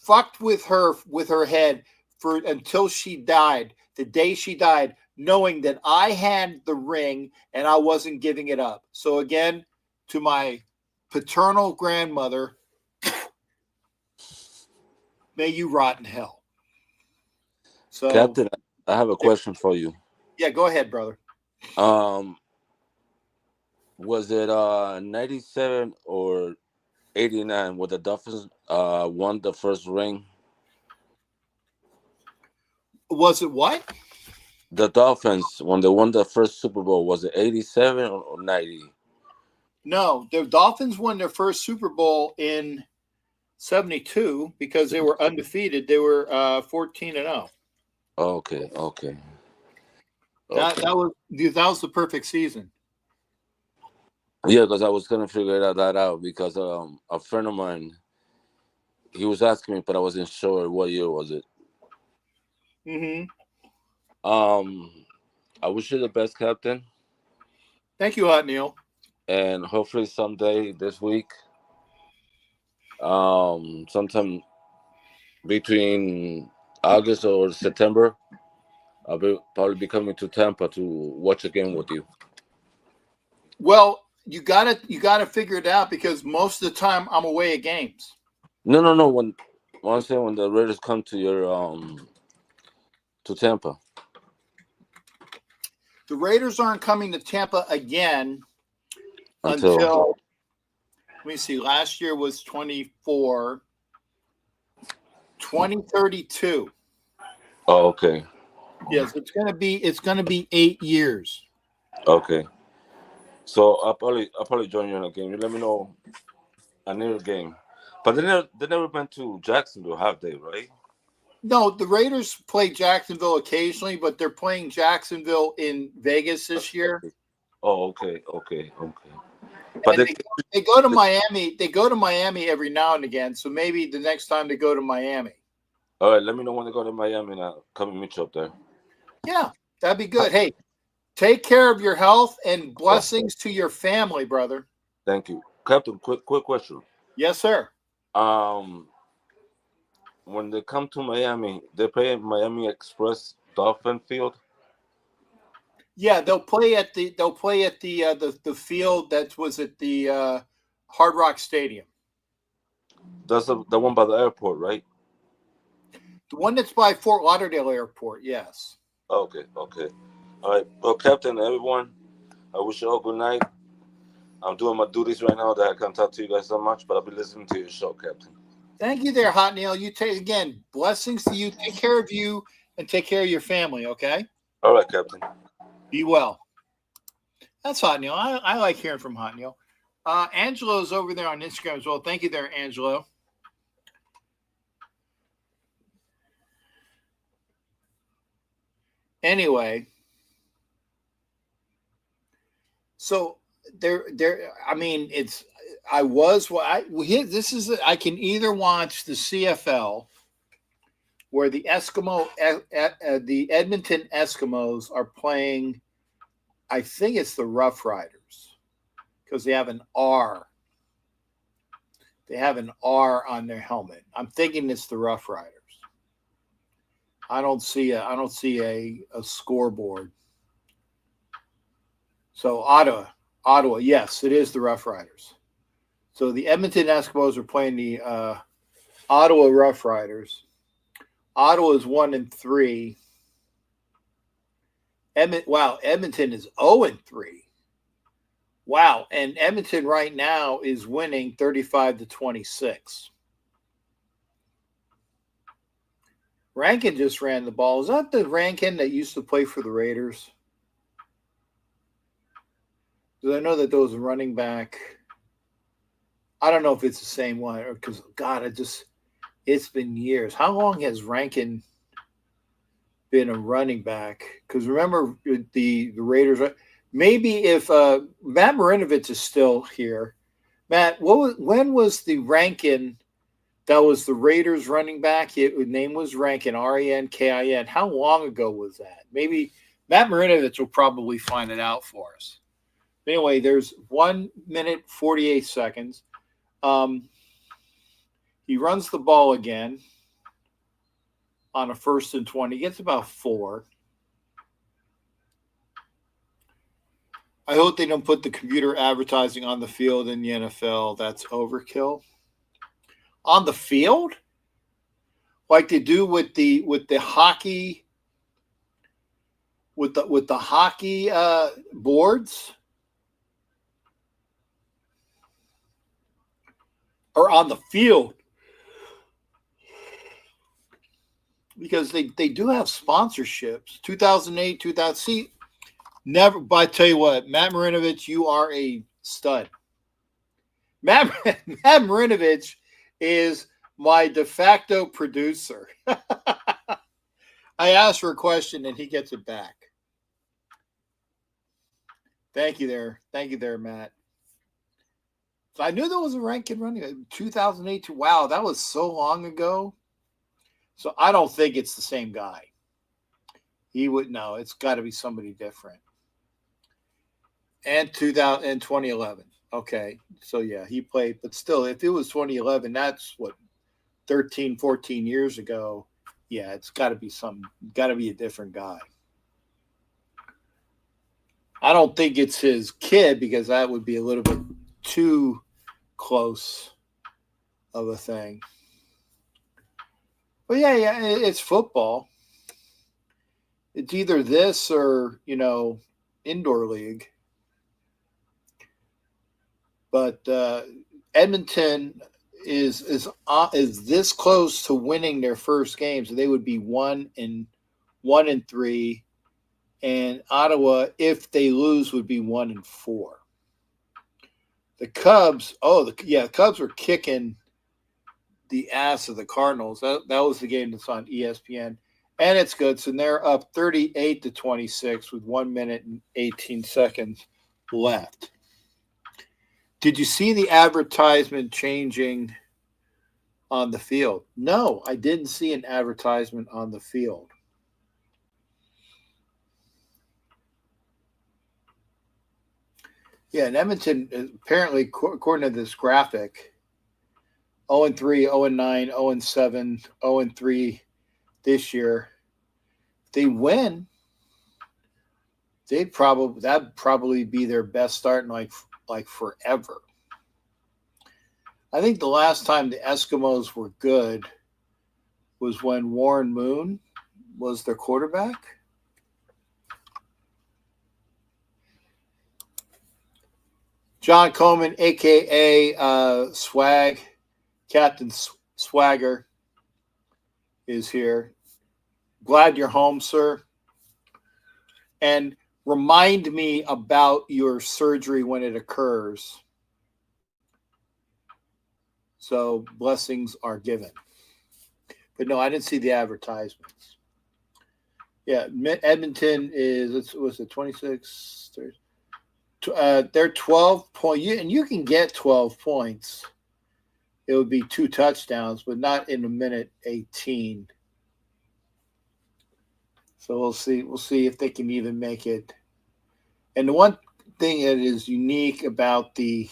fucked with her head until she died, the day she died, knowing that I had the ring and I wasn't giving it up. So again, to my paternal grandmother, may you rot in hell. So, Captain, I have a question for you. Yeah, go ahead, brother. Was it 97 or 89 when the Dolphins won the first ring? Was it what? The Dolphins, when they won the first Super Bowl, was it 87 or 90? No, the Dolphins won their first Super Bowl in 72 because they were undefeated. They were 14-0. Okay. That was the perfect season. Yeah, because I was gonna figure that out because a friend of mine, he was asking me, but I wasn't sure what year was it. Mm-hmm. I wish you the best, Captain. Thank you, Hot Neil. And hopefully someday this week, sometime between August or September, I'll probably be coming to Tampa to watch a game with you. Well, you gotta figure it out because most of the time I'm away at games. No. When I'm saying when the Raiders come to your to Tampa. The Raiders aren't coming to Tampa again Until let me see. Last year was 24, 2032. Oh, okay. Yes, it's gonna be 8 years. Okay. So I'll probably join you in a game. You let me know a near game. But they never went to Jacksonville, have they, right? No, the Raiders play Jacksonville occasionally, but they're playing Jacksonville in Vegas this year. Oh, okay. But And they go to Miami. They go to Miami every now and again. So maybe the next time they go to Miami. all right, let me know when they go to Miami and I'll come and meet you up there. Yeah, that'd be good. Hey, take care of your health and blessings to your family, brother. Thank you. Captain, quick question. Yes, sir. When they come to Miami, they play at Miami Express Dolphin Field. Yeah, they'll play at the the field that was at the Hard Rock Stadium. That's the one by the airport, right? The one that's by Fort Lauderdale Airport, yes. Okay. All right. Well, Captain, everyone, I wish you all good night. I'm doing my duties right now that I can't talk to you guys so much, but I'll be listening to your show, Captain. Thank you there, Hot Neil. You take, again, blessings to you. Take care of you and take care of your family, okay? All right, Captain. Be well. That's Hot Neil. I like hearing from Hot Neil. Angelo's over there on Instagram as well. Thank you there, Angelo. Anyway, so I mean, I can either watch the CFL where the the Edmonton Eskimos are playing, I think it's the Rough Riders because they have an R. They have an R on their helmet. I'm thinking it's the Rough Riders. I don't see a scoreboard. So Ottawa, yes, it is the Rough Riders. So the Edmonton Eskimos are playing the Ottawa Rough Riders. Ottawa is 1-3. Edmonton is 0-3. Wow, and Edmonton right now is winning 35-26. Rankin just ran the ball. Is that the Rankin that used to play for the Raiders? Because I know that there was a running back. I don't know if it's the same one, or because God, it's been years. How long has Rankin been a running back? Because remember the Raiders. Maybe if Matt Marinovich is still here, Matt, when was the Rankin that was the Raiders running back? His name was Rankin, Rankin. How long ago was that? Maybe Matt Marinovich will probably find it out for us. Anyway, there's 1 minute 48 seconds. He runs the ball again on a 1st and 20. He gets about 4. I hope they don't put the computer advertising on the field in the NFL. That's overkill. On the field? Like they do with the hockey with the hockey boards? Or on the field, because they do have sponsorships. 2008, 2000. See, never. But I tell you what, Matt Marinovich, you are a stud. Matt Marinovich is my de facto producer. I asked for a question and he gets it back. Thank you there, Matt. So I knew there was a Rankin running 2008. Wow, that was so long ago. So I don't think it's the same guy. He would know. It's got to be somebody different. And 2011. Okay. So yeah, he played, but still, if it was 2011, that's what 13, 14 years ago. Yeah, it's got to be a different guy. I don't think it's his kid because that would be a little bit too close of a thing. But yeah, it's football. It's either this or, indoor league. But Edmonton is this close to winning their first game, so they would be 1-3. And Ottawa, if they lose, would be 1-4. The Cubs, the Cubs were kicking the ass of the Cardinals. That was the game that's on ESPN, and it's good. So they're up 38-26 with 1 minute and 18 seconds left. Did you see the advertisement changing on the field? No, I didn't see an advertisement on the field. Yeah, and Edmonton, apparently, according to this graphic, 0-3, 0-9, 0-7, 0-3 this year. If they win, that'd probably be their best start in like forever. I think the last time the Eskimos were good was when Warren Moon was their quarterback. John Coleman, a.k.a. Swag, Captain Swagger, is here. Glad you're home, sir. And remind me about your surgery when it occurs. So blessings are given. But no, I didn't see the advertisements. Yeah, Edmonton is, what's it, 26, 30. They're 12 points, and you can get 12 points. It would be 2 touchdowns, but not in a minute 18. So we'll see. We'll see if they can even make it. And the one thing that is unique about the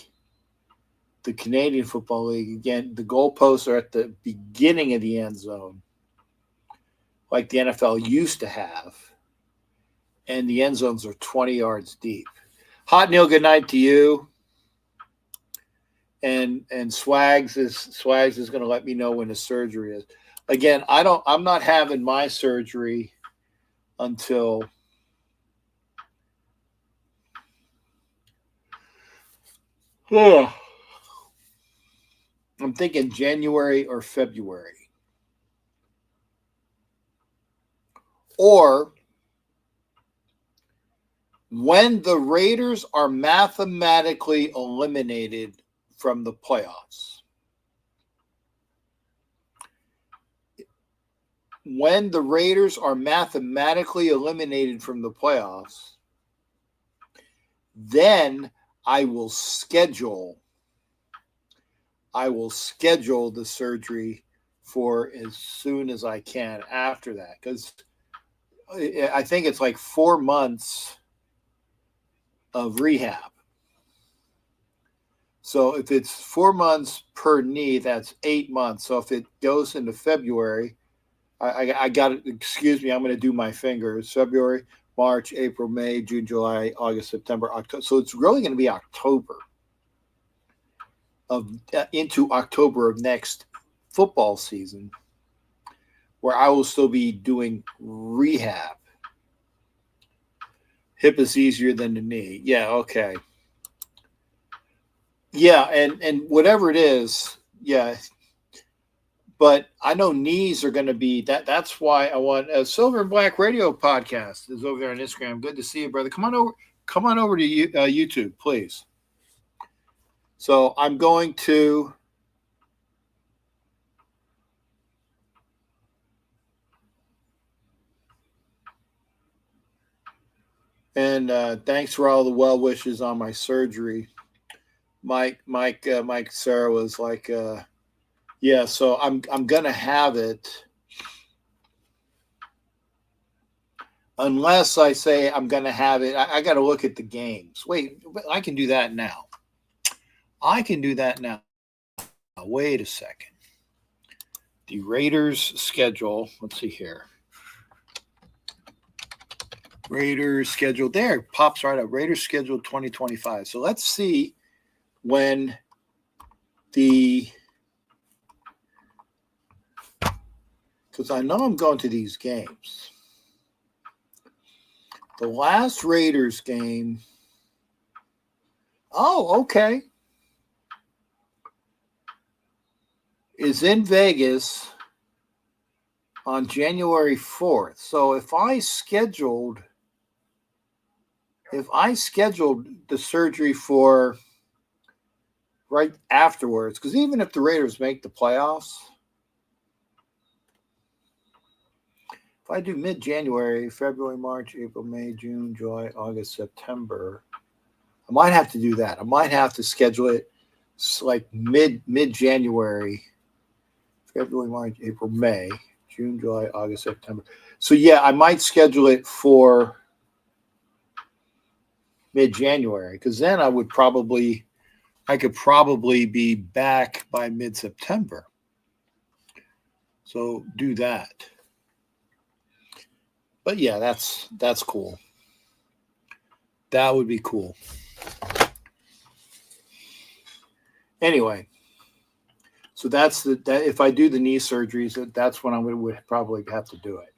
Canadian Football League, again, the goalposts are at the beginning of the end zone. like the NFL used to have, and the end zones are 20 yards deep. Hot Neil, good night to you. And Swags is going to let me know when the surgery is. Again, I'm not having my surgery until I'm thinking January or February. Or when the Raiders are mathematically eliminated from the playoffs. When the Raiders are mathematically eliminated from the playoffs, then I will schedule the surgery for as soon as I can after that, because I think it's like 4 months of rehab. So if it's 4 months per knee, that's 8 months. So if it goes into February, I got it. Excuse me, I'm going to do my fingers. February, March, April, May, June, July, August, September, October. So it's really going to be October into October of next football season, where I will still be doing rehab. Hip is easier than the knee. Yeah, okay. Yeah, and whatever it is, yeah. But I know knees are going to be that. That's why I want a Silver and Black Radio podcast is over there on Instagram. Good to see you, brother. Come on over to YouTube, please. So I'm going to. And thanks for all the well wishes on my surgery. Mike Sarah was like, yeah. So I'm gonna have it unless I say I'm gonna have it. I got to look at the games. Wait, I can do that now. Wait a second. The Raiders schedule. Let's see here. Raiders schedule there pops right up. Raiders schedule 2025. So let's see when because I know I'm going to these games. The last Raiders game. Oh, okay. Is in Vegas on January 4th. So if I scheduled the surgery for right afterwards, because even if the Raiders make the playoffs, if I do mid-January, February, March, April, May, June, July, August, September, I might have to do that. I might have to schedule it like mid-January, February, March, April, May, June, July, August, September. So yeah, I might schedule it for mid-January, because then I could probably be back by mid-September. So do that. But yeah, that's cool. That would be cool. Anyway, so that's that. If I do the knee surgeries, that's when I would probably have to do it.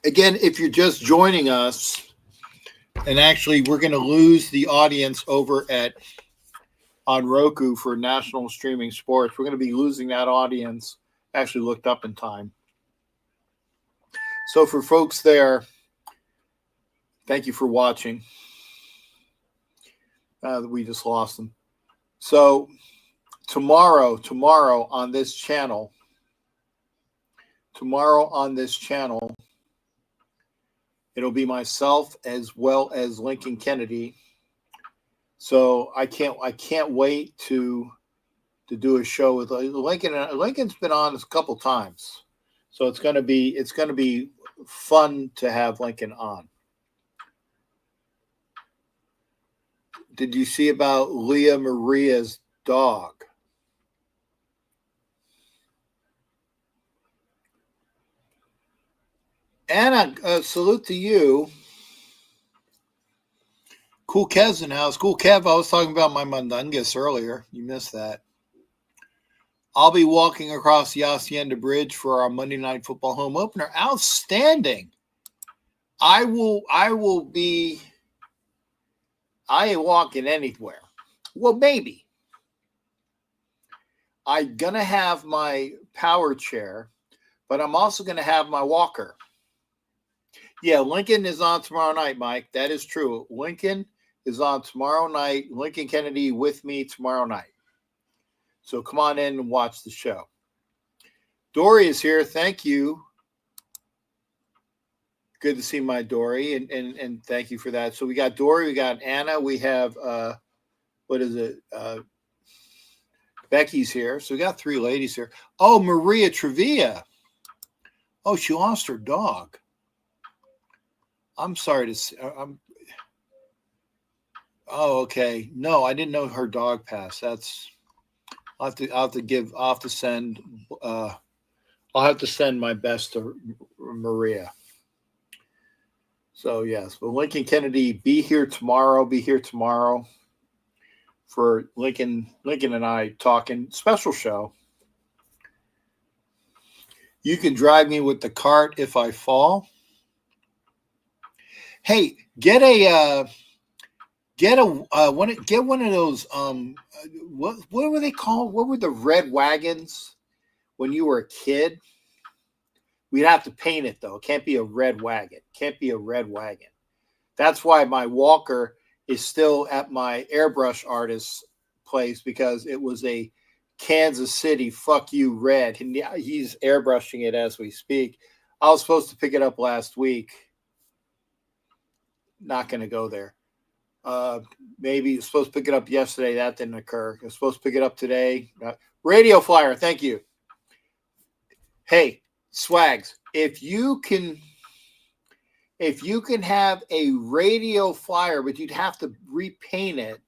Again, if you're just joining us, and actually we're going to lose the audience over on Roku for National Streaming Sports. We're going to be losing that audience. Actually looked up in time. So for folks there, thank you for watching. We just lost them. So tomorrow on this channel, it'll be myself as well as Lincoln Kennedy. So I can't wait to do a show with Lincoln. Lincoln's been on a couple times, so it's gonna be fun to have Lincoln on. Did you see about Leah Maria's dog? Anna, salute to you. Cool Kev's in the house. Cool Kev, I was talking about my Mundungus earlier. You missed that. I'll be walking across the Hacienda Bridge for our Monday Night Football home opener. Outstanding. I ain't walking anywhere. Well, maybe. I'm going to have my power chair, but I'm also going to have my walker. Yeah, Lincoln is on tomorrow night, Mike. That is true. Lincoln is on tomorrow night. Lincoln Kennedy with me tomorrow night. So come on in and watch the show. Dory is here. Thank you. Good to see my Dory, and thank you for that. So we got Dory, we got Anna, we have Becky's here. So we got three ladies here. Oh, Maria Trevia. Oh, she lost her dog. I'm sorry to see. Oh, okay. No, I didn't know her dog passed. I'll have to send my best to Maria. So yes, but Lincoln Kennedy, be here tomorrow for Lincoln and I talking special show. You can drive me with the cart if I fall. Hey, get one of those what were they called? What were the red wagons when you were a kid? We'd have to paint it though. It can't be a red wagon. That's why my walker is still at my airbrush artist's place, because it was a Kansas City fuck you red. And he's airbrushing it as we speak. I was supposed to pick it up last week. Not going to go there. Maybe I was supposed to pick it up yesterday. That didn't occur. I was supposed to pick it up today. Radio flyer. Thank you. Hey, Swags, if you can have a radio flyer, but you'd have to repaint it.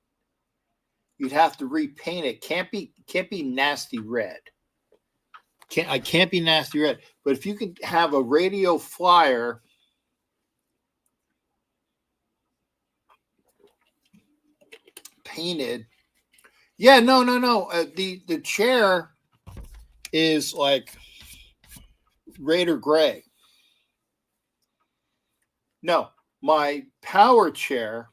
Can't be nasty red. Can't be nasty red. But if you can have a radio flyer painted. Yeah, no. The chair is like Raider gray. No, my power chair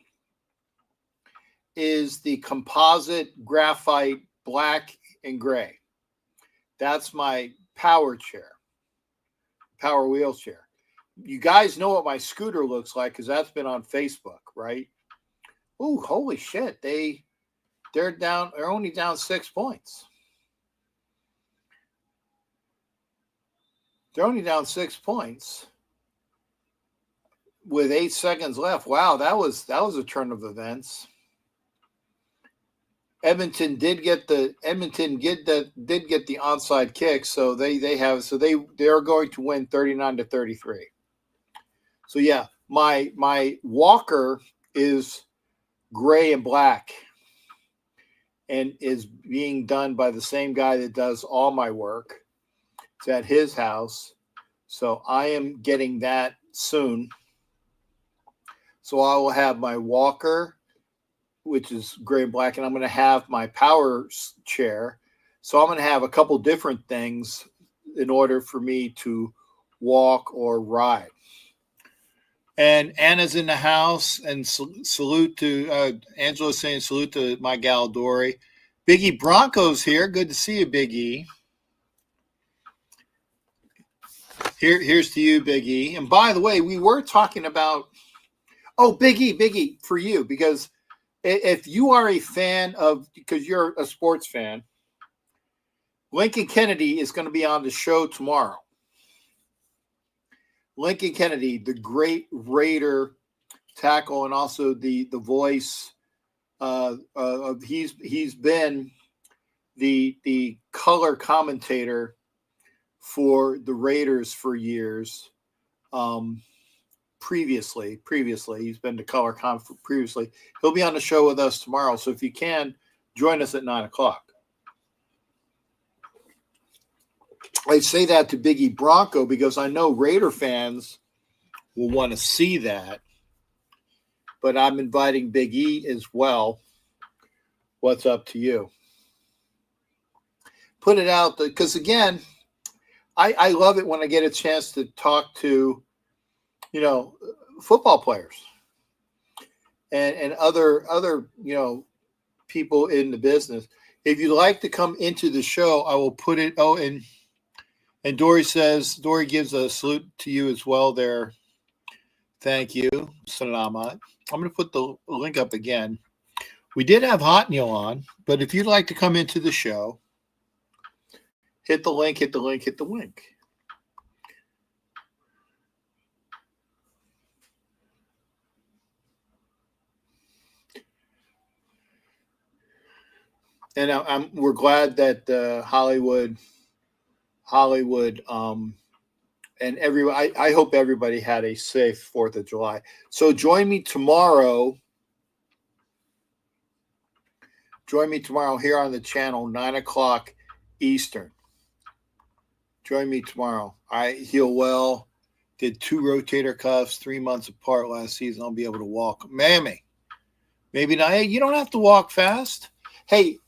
is the composite graphite black and gray. That's my power chair, power wheelchair. You guys know what my scooter looks like because that's been on Facebook, right? Ooh, holy shit. They're only down 6 points. They're only down 6 points with 8 seconds left. Wow, that was a turn of events. Edmonton did get the onside kick, so they are going to win 39-33. So yeah, my walker is gray and black and is being done by the same guy that does all my work. It's at his house. So I am getting that soon. So I will have my walker, which is gray and black, and I'm going to have my power chair. So I'm going to have a couple different things in order for me to walk or ride. And Anna's in the house, and salute to Angela's saying salute to my gal Dory. Biggie Bronco's here. Good to see you, Big E. Here's to you, Big E. And by the way, we were talking about Big E for you, because if you are a fan of, because you're a sports fan, Lincoln Kennedy is going to be on the show tomorrow. Lincoln Kennedy, the great Raider tackle, and also the voice he's been the color commentator for the Raiders for years. Previously, he's been the color comment previously. He'll be on the show with us tomorrow. So if you can, join us at 9:00. I say that to Biggie Bronco because I know Raider fans will want to see that. But I'm inviting Big E as well. What's up to you? Put it out because, again, I love it when I get a chance to talk to, football players and other people in the business. If you'd like to come into the show, I will put it. Oh, and Dory gives a salute to you as well there. Thank you, Salamat. I'm going to put the link up again. We did have Hot Neil on, but if you'd like to come into the show, hit the link. And we're glad that Hollywood, and everybody. I hope everybody had a safe 4th of July. So join me tomorrow. Here on the channel, 9:00 Eastern. Join me tomorrow. I heal well. Did 2 rotator cuffs 3 months apart last season. I'll be able to walk. Maybe not. Hey, you don't have to walk fast. Hey,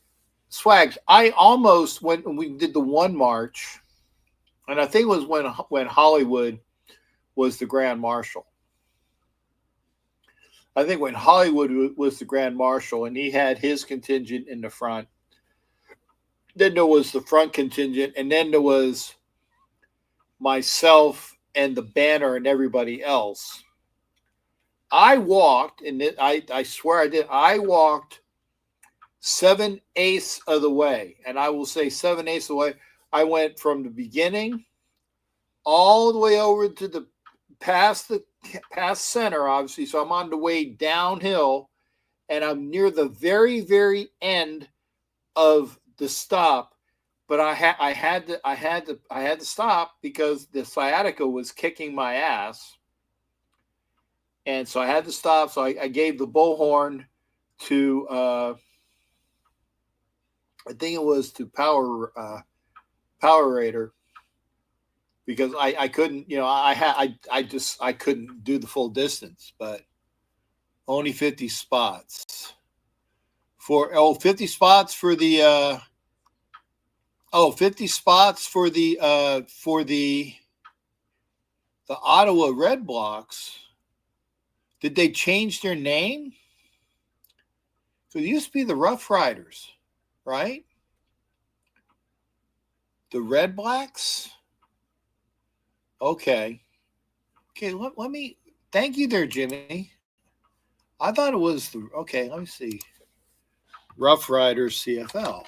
Swags, I almost, when we did the 1 March, and I think it was when Hollywood was the Grand Marshal. I think when Hollywood was the Grand Marshal and he had his contingent in the front, then there was the front contingent, and then there was myself and the banner and everybody else. I walked, and I swear I did. I walked 7/8 of the way, and I will say 7/8 of the way. I went from the beginning all the way over to the past center, obviously. So I'm on the way downhill, and I'm near the very, very end of the stop. But I had to stop because the sciatica was kicking my ass, and so I had to stop. So I gave the bullhorn to I think it was to Power Raider, because I couldn't, I couldn't do the full distance, but only 50 spots 50 spots for the 50 spots for the Ottawa Red Blocks. Did they change their name? So it used to be the Rough Riders, right? The Red Blacks? Okay, let me, thank you there, Jimmy. I thought it was let me see. Rough Riders CFL.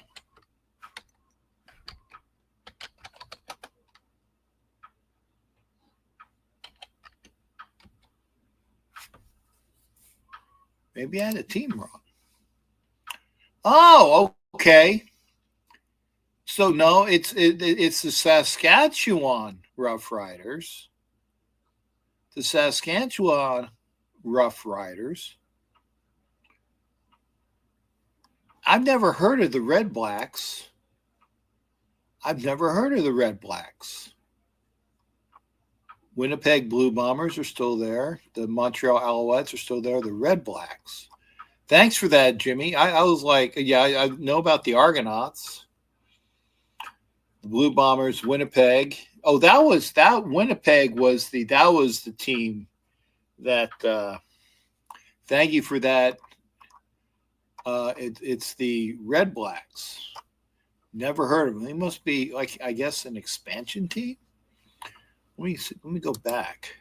Maybe I had a team wrong. Oh, okay. So no, it's the Saskatchewan Rough Riders. The Saskatchewan Rough Riders. I've never heard of the Red Blacks. Winnipeg Blue Bombers are still there. The Montreal Alouettes are still there. The Red Blacks. Thanks for that, Jimmy. I was like, yeah, I know about the Argonauts. The Blue Bombers, Winnipeg. Oh, Winnipeg was the team that thank you for that. It's the Red Blacks. Never heard of them. They must be, like, I guess, an expansion team. Let me go back.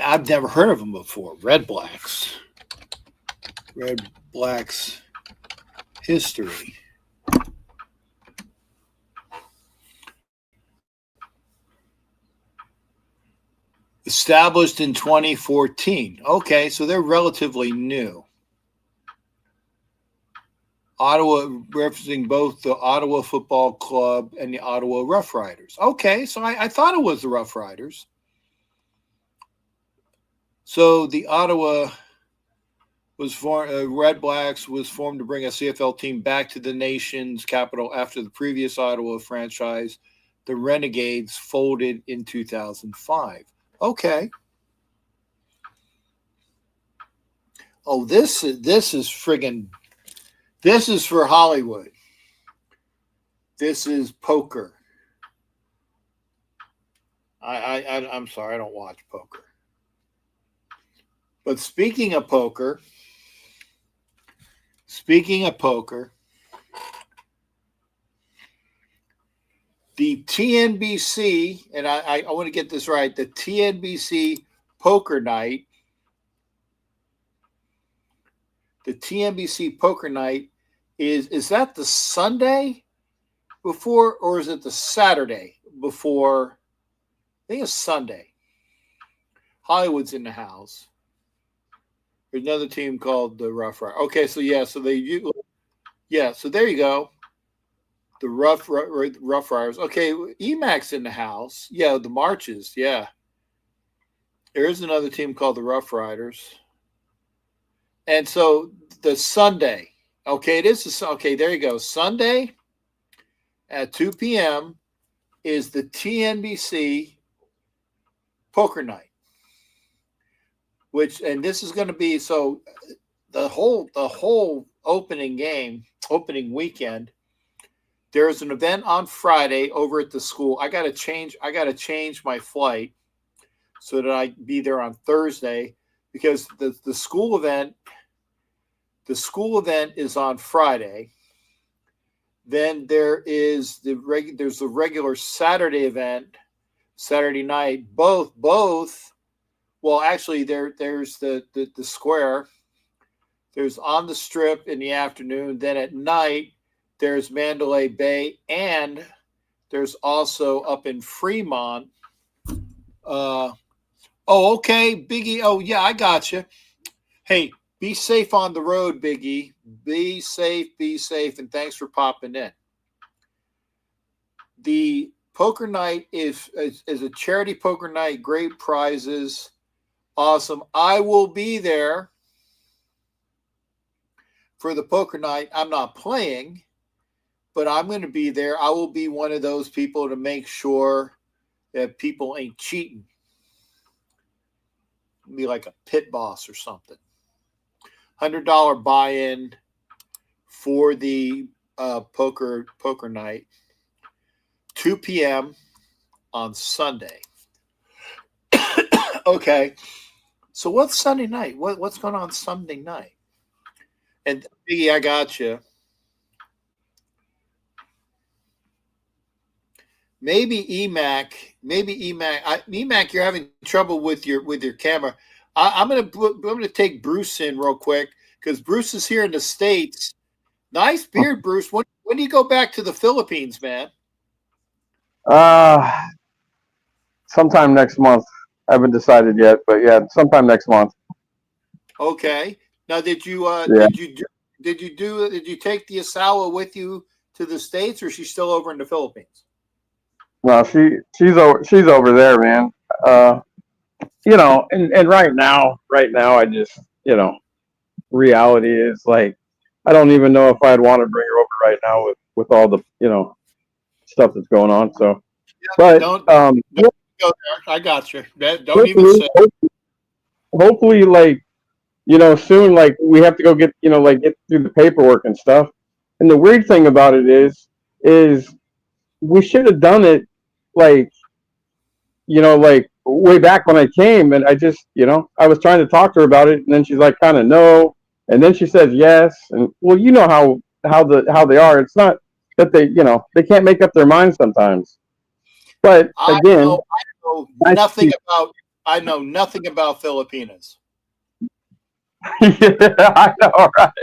I've never heard of them before. Red Blacks history. Established in 2014. Okay, so they're relatively new. Ottawa, referencing both the Ottawa Football Club and the Ottawa Rough Riders. Okay, so I thought it was the Rough Riders. So the Ottawa was Red Blacks was formed to bring a CFL team back to the nation's capital after the previous Ottawa franchise the Renegades folded in 2005. Okay. Oh, this is friggin'. This is for Hollywood. This is poker. I'm sorry, I don't watch poker. But speaking of poker, the TNBC, and I want to get this right, the TNBC Poker Night, is that the Sunday before, or is it the Saturday before? I think it's Sunday. Hollywood's in the house. There's another team called the Rough Riders. Okay, so so there you go. The Rough Riders. Okay, EMAC's in the house. Yeah, the Marches. Yeah. There's another team called the Rough Riders. And so the Sunday. Okay, there you go. Sunday at 2 p.m. is the TNBC Poker Night. And this is going to be the whole opening weekend. There's an event on Friday over at the school. I got to change my flight so that I be there on Thursday, because the school event is on Friday. Then there's the regular Saturday event, Saturday night. Both. Well, actually, there's the square. There's on the Strip in the afternoon. Then at night, there's Mandalay Bay, and there's also up in Fremont. Okay, Biggie. Oh, yeah, I got you. Hey, be safe on the road, Biggie. Be safe, and thanks for popping in. The poker night is a charity poker night. Great prizes. Awesome. I will be there for the poker night. I'm not playing, but I'm going to be there. I will be one of those people to make sure that people ain't cheating. Be like a pit boss or something. $100 buy-in for the poker night. 2 p.m. on Sunday. Okay. So what's Sunday night? What's going on Sunday night? And Biggie, I got you. Maybe EMAC. EMAC, you're having trouble with your camera. I'm gonna take Bruce in real quick, because Bruce is here in the States. Nice beard, Bruce. When do you go back to the Philippines, man? Sometime next month. I haven't decided yet, but yeah, sometime next month. Okay. Now, did you take the Asawa with you to the States, or is she still over in the Philippines? No, she's over there, man. And right now, I just, reality is like, I don't even know if I'd want to bring her over right now with all the, stuff that's going on. So, but don't go there. I got you. Don't even say. Hopefully, soon, we have to go get through the paperwork and stuff. And the weird thing about it is we should have done it way back when I came, and I just, I was trying to talk to her about it, and then she's like, kind of no, and then she says yes, and well, how they are. It's not that they can't make up their minds sometimes. But again, I know nothing about Filipinas. Yeah, I know, right?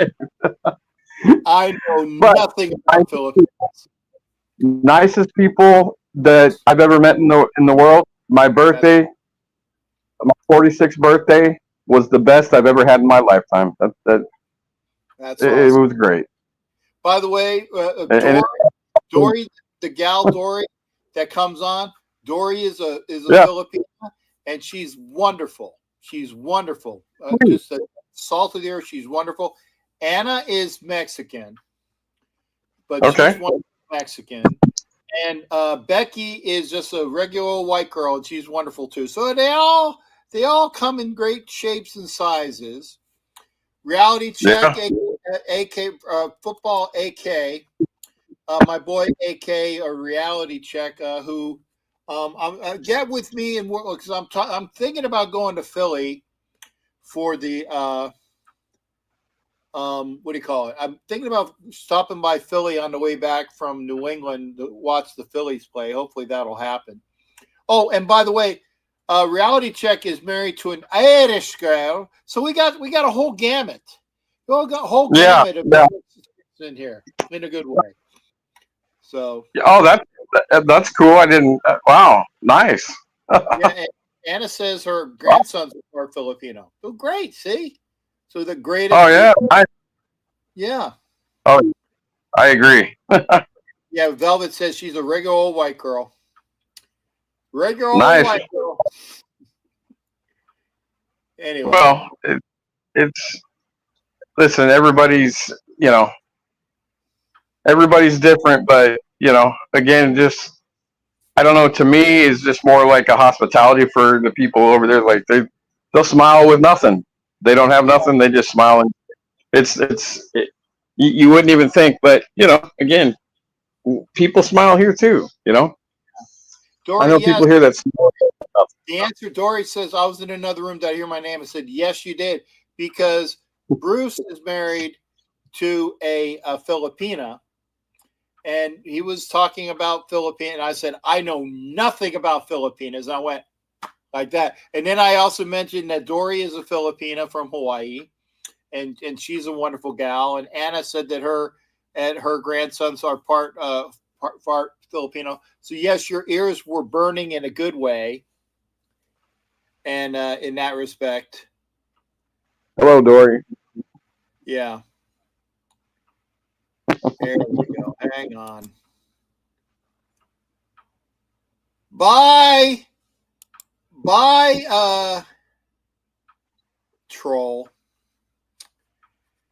I know nothing about Filipinas. Nicest people that I've ever met in the world. My birthday, my 46th birthday, was the best I've ever had in my lifetime. That's awesome. It was great. By the way, Dory, the gal Dory that comes on, Dory is a Filipina, and she's wonderful. She's wonderful. Just a salt of the earth. She's wonderful. Anna is Mexican, but she's Mexican. And Becky is just a regular white girl, and she's wonderful too. So they all come in great shapes and sizes. Reality check, AK football, AK. My boy AK, a reality check, who get with me and because I'm thinking about going to Philly for the what do you call it? I'm thinking about stopping by Philly on the way back from New England to watch the Phillies play. Hopefully that'll happen. Oh, and by the way, reality check is married to an Irish girl, so we got a whole gamut. We all got a whole gamut of in here in a good way. So. Oh, that's cool. I didn't. Wow, nice. Yeah, Anna says her grandsons are Filipino. Oh, great! See, so the greatest. Oh yeah, yeah. Oh, I agree. Yeah, Velvet says she's a regular old white girl. Regular old white girl. Anyway, well, it's listen. Everybody's different, but again, just I don't know. To me, it's just more like a hospitality for the people over there. Like they'll smile with nothing. They don't have nothing. They just smile, and you wouldn't even think. But again, people smile here too. Dory, I know people here that smile. The answer, Dory says, I was in another room. Did I hear my name? I said, yes, you did, because Bruce is married to a Filipina. And he was talking about Filipinas. And I said, I know nothing about Filipinas. And I went like that. And then I also mentioned that Dory is a Filipina from Hawaii. And she's a wonderful gal. And Anna said that her grandsons are part Filipino. So, yes, your ears were burning in a good way. And in that respect. Hello, Dory. Yeah. There we go. Hang on. Bye. Bye, troll.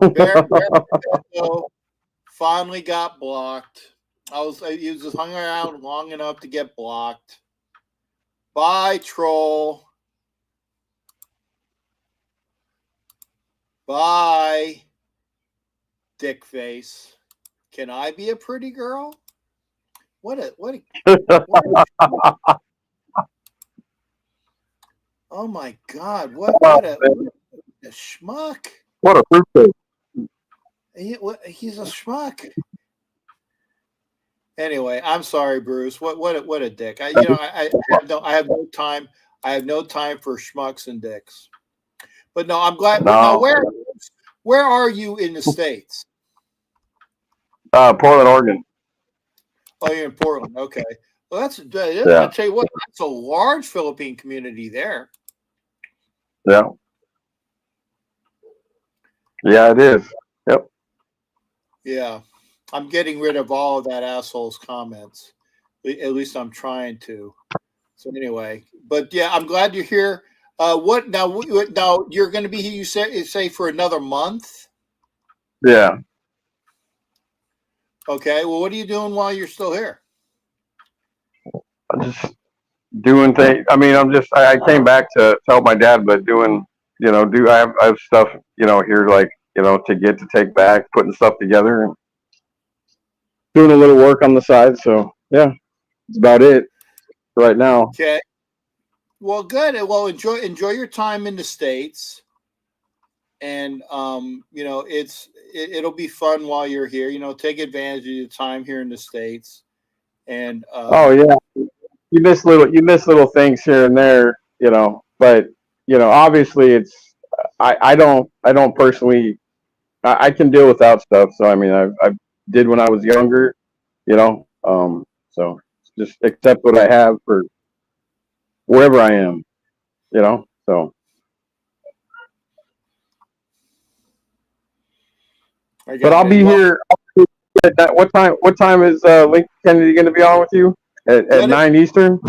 Bear finally got blocked. He just hung around long enough to get blocked. Bye, troll. Bye, dick face. Can I be a pretty girl? What a oh my God! What a schmuck! What a fruitcake! He's a schmuck. Anyway, I'm sorry, Bruce. What a dick! I have no time. I have no time for schmucks and dicks. But no, I'm glad. No. Where are you in the States? Portland, Oregon. Oh, you're in Portland. Okay. Well, I'll tell you what, that's a large Philippine community there. Yeah. Yeah, it is. Yep. Yeah. I'm getting rid of all of that asshole's comments. At least I'm trying to. So anyway, but yeah, I'm glad you're here. What now? You're going to be here, you say for another month? Yeah. Okay. Well, what are you doing while you're still here? I'm just doing things. I mean, I came back to help my dad, but doing, I have stuff, here, like, to take back, putting stuff together and doing a little work on the side. So yeah, that's about it right now. Okay. Well, good. Well, enjoy your time in the States. And, it'll be fun while you're here, take advantage of your time here in the States. And, oh yeah, you miss little things here and there, but, obviously I don't personally, I can deal without stuff. So, I mean, I did when I was younger, so just accept what I have for wherever I am, so. But I'll be here. What time is Lincoln Kennedy going to be on with you? At 9 Eastern?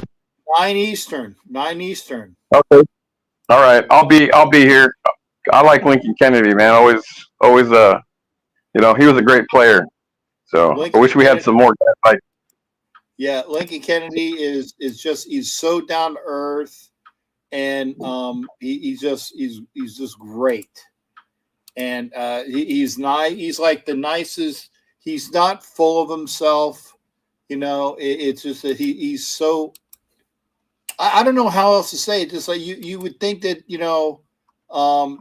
9 Eastern. 9 Eastern. Okay. All right. I'll be here. I like Lincoln Kennedy, man. Always he was a great player. So I wish we had some more guys like. Yeah, Lincoln Kennedy is just he's so down to earth, and he's just great, and he's nice. He's like the nicest. He's not full of himself, it's just that he's so. I don't know how else to say it. Just like you would think that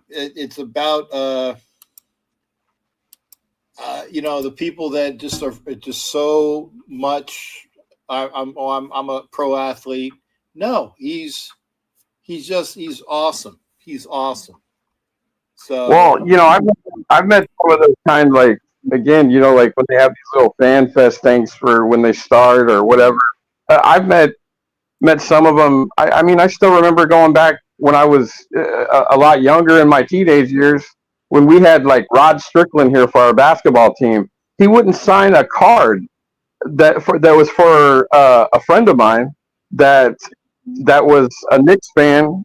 it's about the people that just are just so much. I'm a pro athlete. No, he's awesome. He's awesome. So Well, I've met some of those kind, like, again, like when they have these little fan fest things for when they start or whatever. I've met some of them. I mean, I still remember going back when I was a lot younger in my teenage years when we had like Rod Strickland here for our basketball team. He wouldn't sign a card that was for a friend of mine that was a Knicks fan,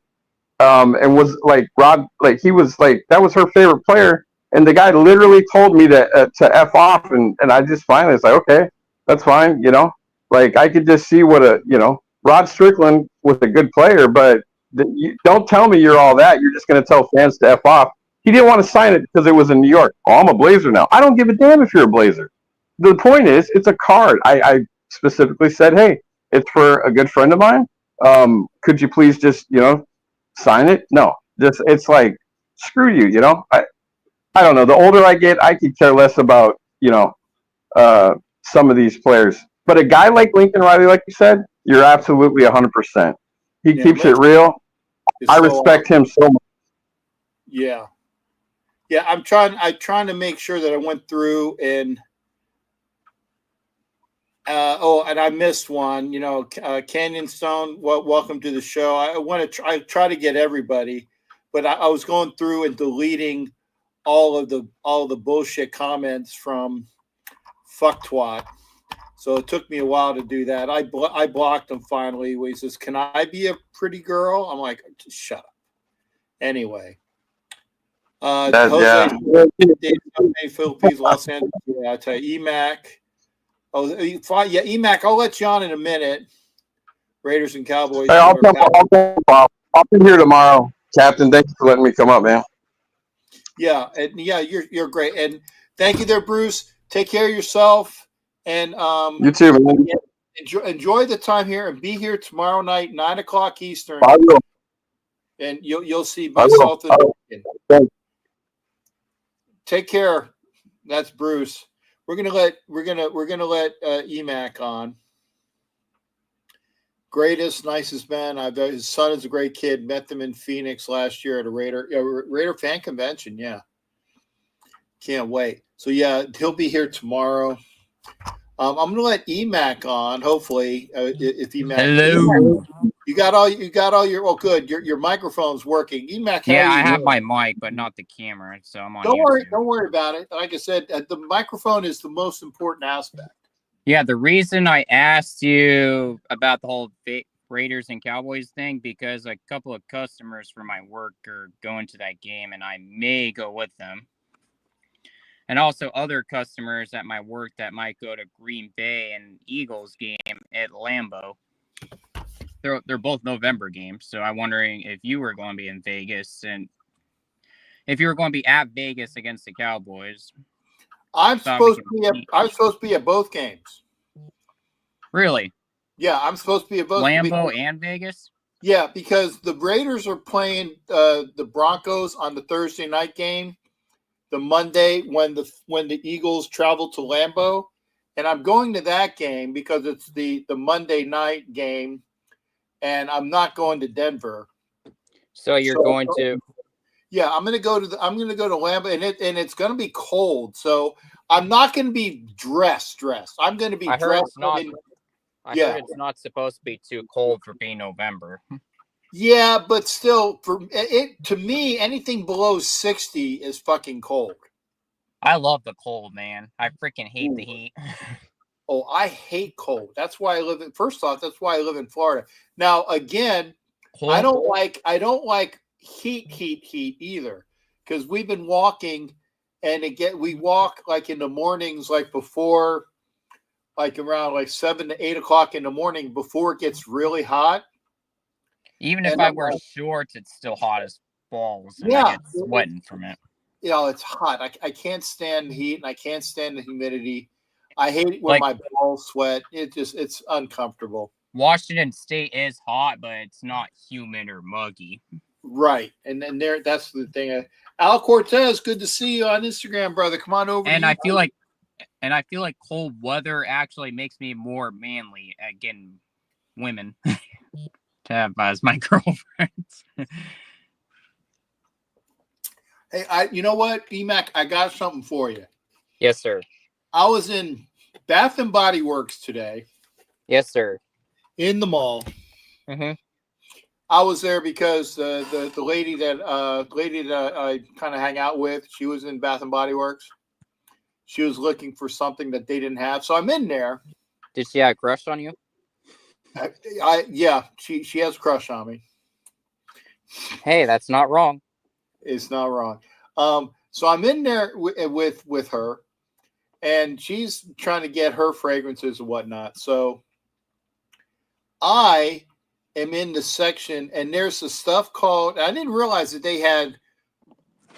and was like Rod, like he was like that was her favorite player, and the guy literally told me to f off, and I just finally was like, okay, that's fine, like I could just see what Rod Strickland was a good player, but don't tell me you're all that. You're just going to tell fans to f off. He didn't want to sign it because it was in New York. Oh, I'm a Blazer now. I don't give a damn if you're a Blazer. The point is, it's a card. I specifically said, hey, it's for a good friend of mine. Could you please just sign it? No, just it's like screw you. I don't know. The older I get, I could care less about some of these players. But a guy like Lincoln Riley, like you said, you're absolutely 100%. He keeps it real. I respect him so much. Yeah. Yeah, I'm trying to make sure that I went through and and I missed one. Canyon Stone. Welcome to the show. I try to get everybody, but I was going through and deleting all of the bullshit comments from Fucktwat. So it took me a while to do that. I blocked him finally. He says, "Can I be a pretty girl?" I'm like, just shut up. Anyway. Jose, Philippines, Los Angeles. Yeah, I tell you, EMAC. Oh, yeah, EMAC. I'll let you on in a minute. Raiders and Cowboys. Hey, I'll be here tomorrow, Captain. Thank you for letting me come up, man. Yeah, and you're great, and thank you there, Bruce. Take care of yourself, and you too, man. Enjoy the time here, and be here tomorrow night, 9:00 Eastern. I will. And you'll see myself. Take care. That's Bruce. We're gonna let EMAC on. Greatest, nicest man. His son is a great kid. Met them in Phoenix last year at a Raider fan convention. Yeah, can't wait. So yeah, he'll be here tomorrow. I'm gonna let EMAC on. Hopefully, if EMAC. Hello. You got all your. Oh, good. Your microphone's working. EMAC. Yeah, I have my mic, but not the camera, so I'm on. Don't worry about it. Like I said, the microphone is the most important aspect. Yeah, the reason I asked you about the whole Raiders and Cowboys thing because a couple of customers for my work are going to that game, and I may go with them. And also other customers at my work that might go to Green Bay and Eagles game at Lambeau. They're both November games, so I'm wondering if you were going to be in Vegas and if you were going to be at Vegas against the Cowboys. I'm supposed to be at both games. Really? Yeah, I'm supposed to be at both. Lambeau and Vegas? Yeah, because the Raiders are playing the Broncos on the Thursday night game, the Monday when the Eagles travel to Lambeau, and I'm going to that game because it's the Monday night game. And I'm not going to Denver. So you're going to? Yeah, I'm going to go to Lambeau, and it's going to be cold. So I'm not going to be dressed. I'm going to be dressed. I heard it's not supposed to be too cold for being November. Yeah, but still, to me, anything below 60 is fucking cold. I love the cold, man. I freaking hate the heat. Oh, I hate cold. That's why I live in. First off, that's why I live in Florida. Now, again, cold. I don't like heat either, because we've been walking, and we walk like in the mornings, like before like around like 7 to 8 o'clock in the morning before it gets really hot. Even if I wear shorts, it's still hot as balls, and I get sweating from it. It's hot. I can't stand the heat, and I can't stand the humidity. I hate it when my balls sweat. It's uncomfortable. Washington State is hot, but it's not humid or muggy. Right, and then that's the thing. Al Cortez, good to see you on Instagram, brother. Come on over. And I feel like cold weather actually makes me more manly at getting women to have as my girlfriends. Hey, you know what, EMAC? I got something for you. Yes, sir. I was in Bath and Body Works today. Yes, sir. In the mall. Mm-hmm. I was there because the lady that I kind of hang out with, she was in Bath and Body Works. She was looking for something that they didn't have, so I'm in there. Did she have a crush on you? Yeah, she has a crush on me. Hey, that's not wrong. It's not wrong. So I'm in there with her, and she's trying to get her fragrances and whatnot. So I am in the section, and there's a stuff called, I didn't realize that they had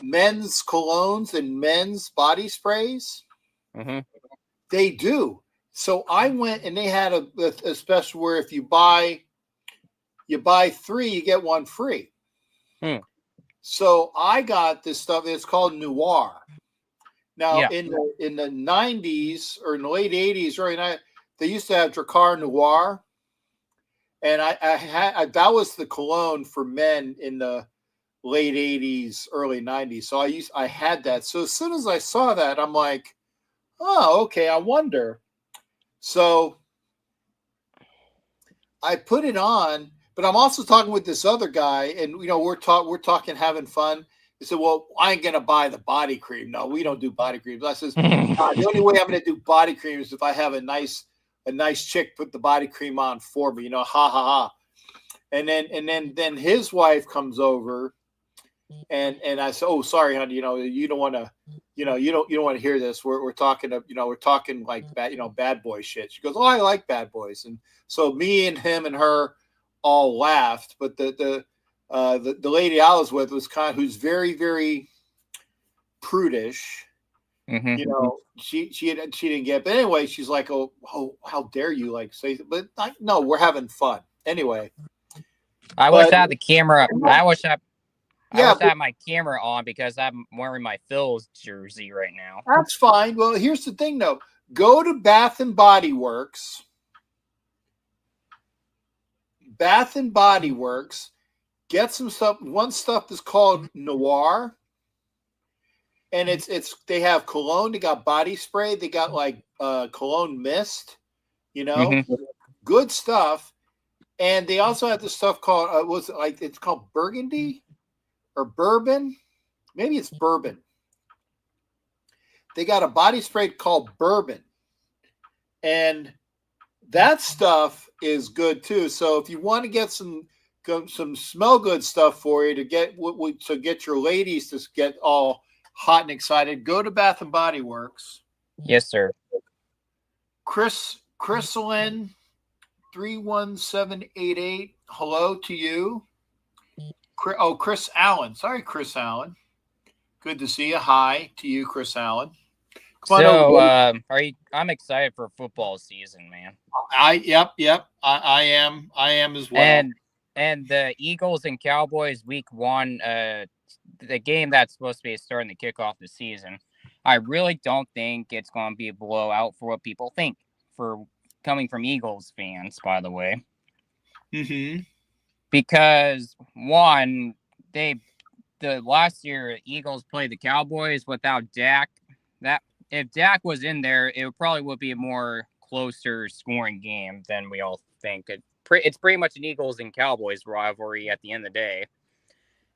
men's colognes and men's body sprays. Mm-hmm. They do. So I went, and they had a special where if you buy 3, you get 1 free. So I got this stuff. It's called Noir. Now, in the 90s or in the late 80s, early 90s, they used to have Drakkar Noir. And I had that was the cologne for men in the late 80s, early 90s. So I had that. So as soon as I saw that, I'm like, oh, okay, I wonder. So I put it on, but I'm also talking with this other guy, and we're talking, having fun. He said, "Well, I ain't gonna buy the body cream. No, we don't do body creams." I says, "The only way I'm gonna do body cream is if I have a nice chick put the body cream on for me." Ha ha ha. And then his wife comes over, and I said, "Oh, sorry, honey. You don't want to, you don't want to hear this. We're talking like bad boy shit." She goes, "Oh, I like bad boys." And so me and him and her all laughed, but the lady I was with was who's very, very prudish. Mm-hmm. She didn't get. But anyway, she's like, "Oh, how dare you say?" But no, we're having fun anyway. I wish I had the camera. I wish I had my camera on because I'm wearing my Phil's jersey right now. That's fine. Well, here's the thing, though. Go to Bath and Body Works. Bath and Body Works. Get some stuff. One stuff is called Noir, and they have cologne. They got body spray. They got like cologne mist. Good stuff. And they also have this stuff called it's called Burgundy or Bourbon. Maybe it's Bourbon. They got a body spray called Bourbon, and that stuff is good too. So if you want to get some smell good stuff for you to get your ladies to get all hot and excited, go to Bath and Body Works. Yes, sir. Chrysalin 31788. Hello to you. Chris Allen. Sorry, Chris Allen. Good to see you. Hi to you, Chris Allen. I'm excited for football season, man. Yep. I am as well. And the Eagles and Cowboys week 1, the game that's supposed to be starting to kick off the season. I really don't think it's going to be a blowout for what people think, for coming from Eagles fans, by the way. Mm-hmm. Because one, the last year Eagles played the Cowboys without Dak. That if Dak was in there, it probably would be a more closer scoring game than we all think. It's pretty much an Eagles and Cowboys rivalry at the end of the day.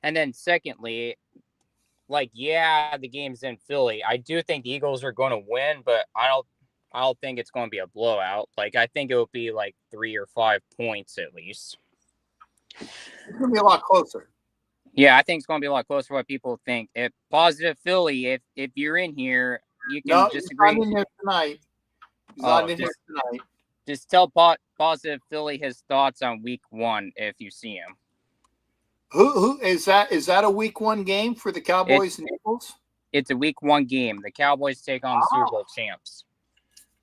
And then secondly, the game's in Philly. I do think the Eagles are going to win, but I don't think it's going to be a blowout. I think it will be 3 or 5 points at least. It's going to be a lot closer. Yeah, I think it's going to be a lot closer what people think. If Positive Philly, if you're in here, you can disagree. I'm in here tonight. He's not in here tonight. Just tell Positive Philly his thoughts on week 1 if you see him. Who is that? Is that a week 1 game for the Cowboys and Eagles? It's a week 1 game. The Cowboys take on the Super Bowl champs.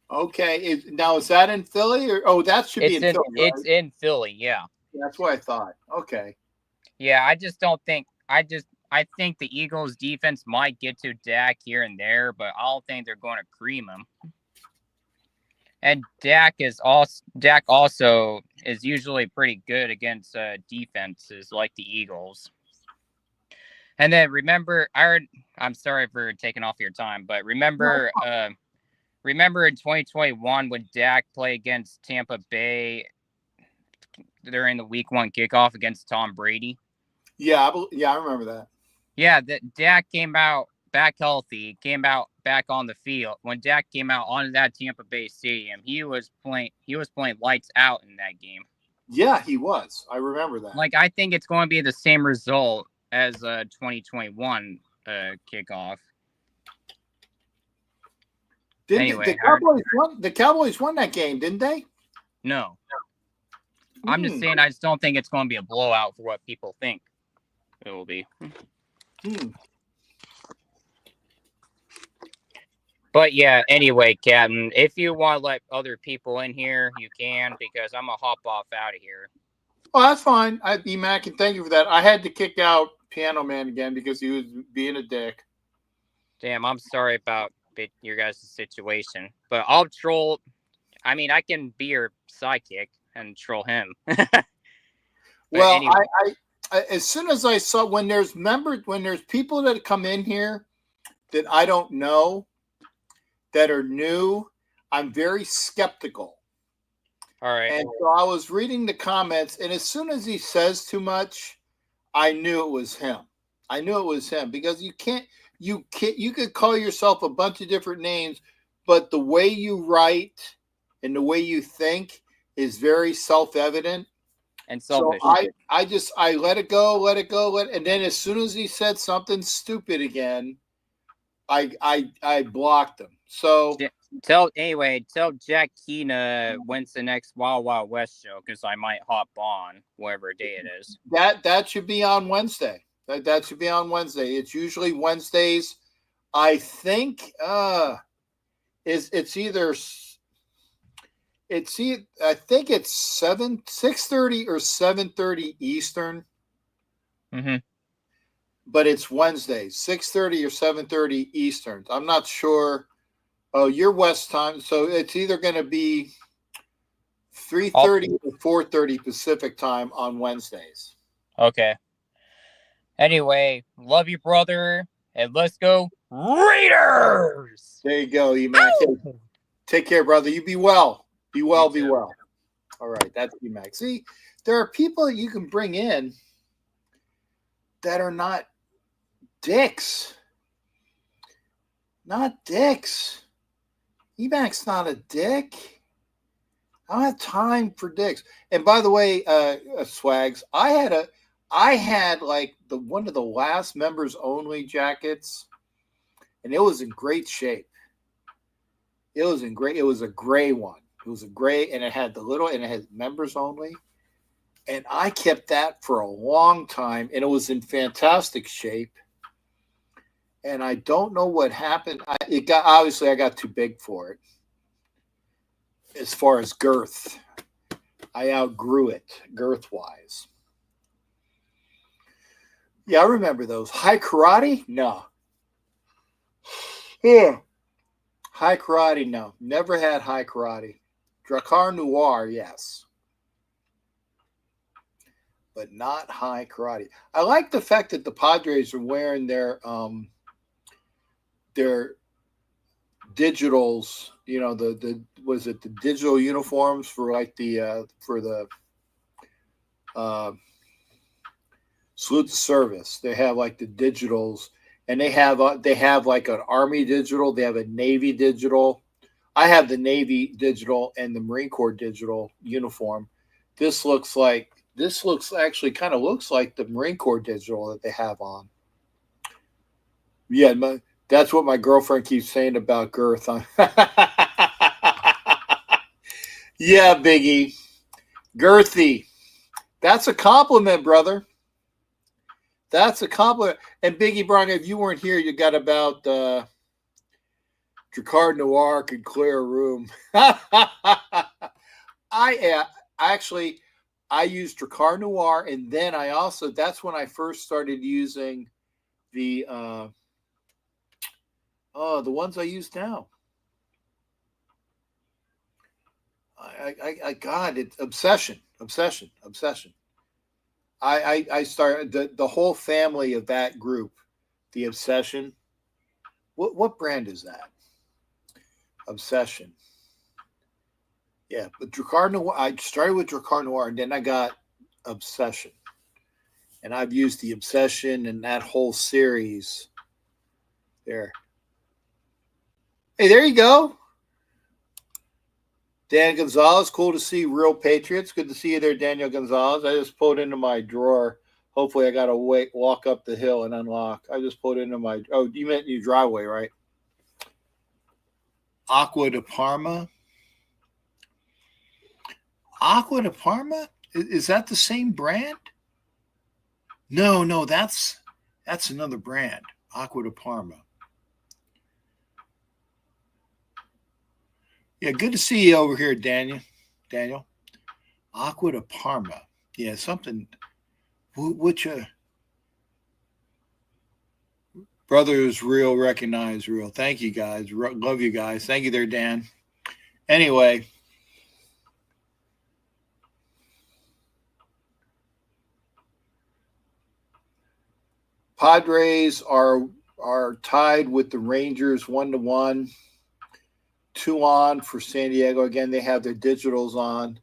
Okay. Now is that in Philly or that should be in Philly? Right? It's in Philly, yeah. That's what I thought. Okay. Yeah, I just don't think I think the Eagles defense might get to Dak here and there, but I don't think they're going to cream him. And Dak also is usually pretty good against defenses like the Eagles. And then remember, I'm sorry for taking off your time, but remember in 2021 when Dak played against Tampa Bay during the week 1 kickoff against Tom Brady? Yeah, I remember that. Yeah, that Dak came out back healthy, came out back on the field. When Dak came out onto that Tampa Bay stadium, he was playing lights out in that game. Yeah, he was. I remember that. Like, I think it's going to be the same result as 2021 kickoff. The Cowboys won that game, didn't they? No. I'm just saying I just don't think it's going to be a blowout for what people think it will be. But yeah, anyway, Captain, if you want to let other people in here, you can, because I'm going to hop off out of here. Oh, that's fine. Mac, and thank you for that. I had to kick out Piano Man again because he was being a dick. Damn, I'm sorry about your guys' situation. But I'll troll. I mean, I can be your sidekick and troll him. Well, anyway. I as soon as I saw when there's people that come in here that I don't know that are new, I'm very skeptical. All right. And so I was reading the comments, and as soon as he says too much, I knew it was him. I knew it was him because you could call yourself a bunch of different names, but the way you write and the way you think is very self-evident. And selfish. So I let it go, and then as soon as he said something stupid again, I blocked him. So tell Jack Keena when's the next Wild Wild West show, because I might hop on whatever day it is. That should be on Wednesday. That should be on Wednesday. It's usually Wednesdays. I think it's either. I think it's 6:30 or 7:30 Eastern. Mm-hmm. But it's Wednesdays, 6:30 or 7:30 Eastern. I'm not sure. Oh, you're West time, so it's either going to be 3:30 or 4:30 Pacific time on Wednesdays. Okay. Anyway, love you, brother, and let's go Raiders! There you go, Emac. Take care, brother. You be well. Be well, be well. All right, that's Emac. See, there are people that you can bring in that are not dicks. Not dicks. Emac's not a dick. I don't have time for dicks. And by the way, Swags, I had like one of the last members only jackets, and it was in great shape. It was a gray one. It was a gray, and it had and it had members only. And I kept that for a long time, and it was in fantastic shape. And I don't know what happened. I got too big for it. As far as girth, I outgrew it girth-wise. Yeah, I remember those. High karate? No. Yeah. High karate? No. Never had high karate. Drakkar Noir, yes. But not high karate. I like the fact that the Padres are wearing their digitals, the digital uniforms for like the salute to service. They have like the digitals, and they have like an Army digital. They have a Navy digital. I have the Navy digital and the Marine Corps digital uniform. This actually kind of looks like the Marine Corps digital that they have on. Yeah, that's what my girlfriend keeps saying about girth. Yeah, Biggie. Girthy. That's a compliment, brother. That's a compliment. And Biggie Brown, if you weren't here, you got about Dricard Noir could clear a room. I used Dricard Noir, and then that's when I first started using the ones I use now. It's obsession. I started the whole family of that group, the Obsession. What brand is that? Obsession. Yeah, but Dricard Noir. I started with Dricard Noir, and then I got Obsession, and I've used the Obsession and that whole series. There. Hey, there you go. Dan Gonzalez, cool to see Real Patriots. Good to see you there, Daniel Gonzalez. I just pulled into my drawer. Hopefully, I got to walk up the hill and unlock. I just pulled into my. Oh, you meant your driveway, right? Aqua de Parma. Aqua de Parma? Is that the same brand? No, that's another brand. Aqua de Parma. Yeah, good to see you over here, Daniel. Aqua de Parma. Yeah, something. Which brothers real recognize real. Thank you guys. Love you guys. Thank you there, Dan. Anyway. Padres are tied with the Rangers 1-1. 2 on for San Diego. Again, they have their digitals on.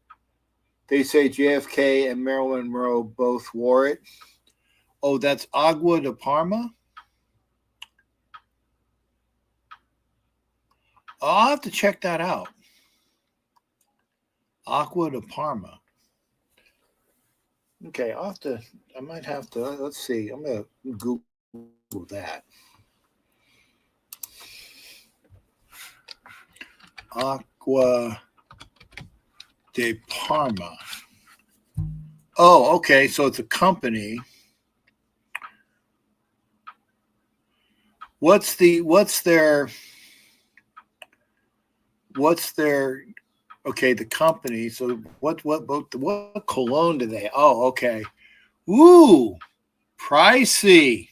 They say JFK and Marilyn Monroe both wore it. Oh, that's Agua de Parma? I'll have to check that out. Aqua de Parma. Okay, I might have to, let's see. I'm going to Google that. Aqua de Parma. Oh, okay. So it's a company. What's their okay, the company. So what cologne do they? Oh, okay. Ooh, pricey.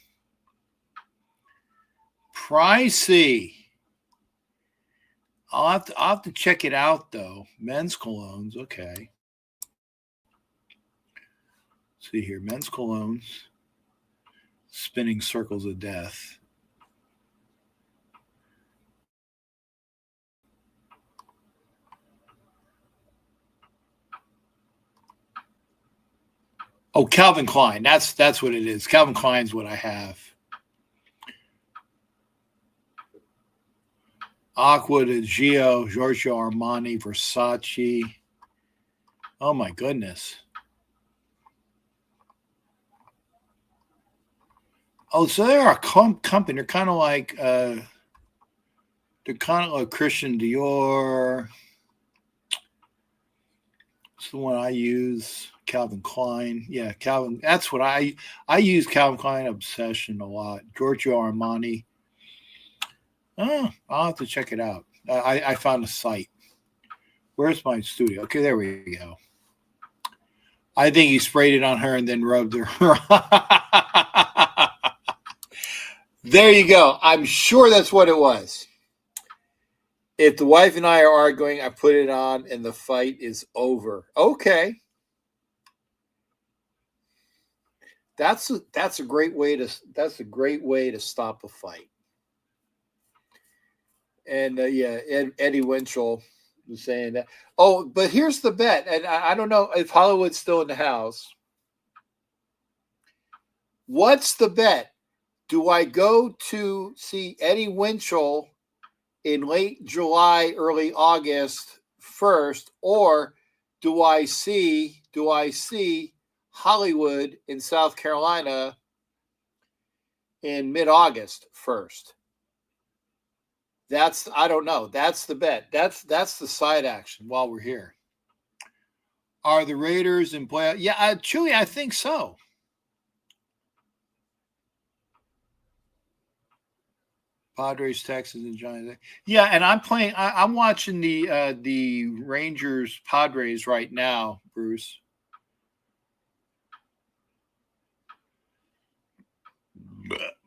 I'll have to check it out though. Men's colognes, okay. Let's see here, men's colognes. Spinning circles of death. Oh, Calvin Klein. That's what it is. Calvin Klein's what I have. Aqua de Giorgio Armani, Versace. Oh my goodness. Oh, so they're a company. They're kind of like Christian Dior. It's the one I use. Calvin Klein. Yeah, Calvin. That's what I use Calvin Klein Obsession a lot. Giorgio Armani. Oh, I'll have to check it out. I found a site. Where's my studio? Okay, there we go. I think he sprayed it on her and then rubbed her. There you go. I'm sure that's what it was. If the wife and I are arguing, I put it on and the fight is over. Okay. That's a great way to stop a fight. And Eddie Winchell was saying that. Oh, but here's the bet, and I don't know if Hollywood's still in the house. What's the bet? Do I go to see Eddie Winchell in late July, early August first, or do I see Hollywood in South Carolina in mid-August first? I don't know. That's the bet. That's the side action while we're here. Are the Raiders in play? Yeah, Chewy, I think so. Padres, Texas, and Giants. Yeah, and I'm watching the Rangers Padres right now, Bruce.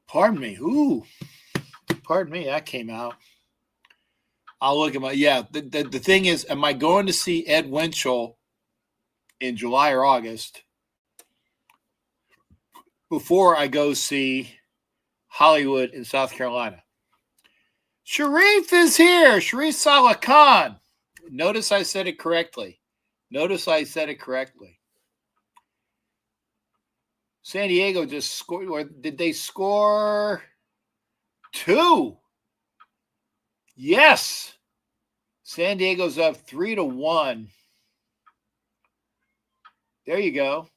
Pardon me. Ooh, pardon me. That came out. I'll look at my. Yeah, the thing is, am I going to see Ed Winchell in July or August before I go see Hollywood in South Carolina? Sharif is here. Sharif Salah Khan. Notice I said it correctly. San Diego just scored. Or did they score 2? Yes. San Diego's up 3-1. There you go.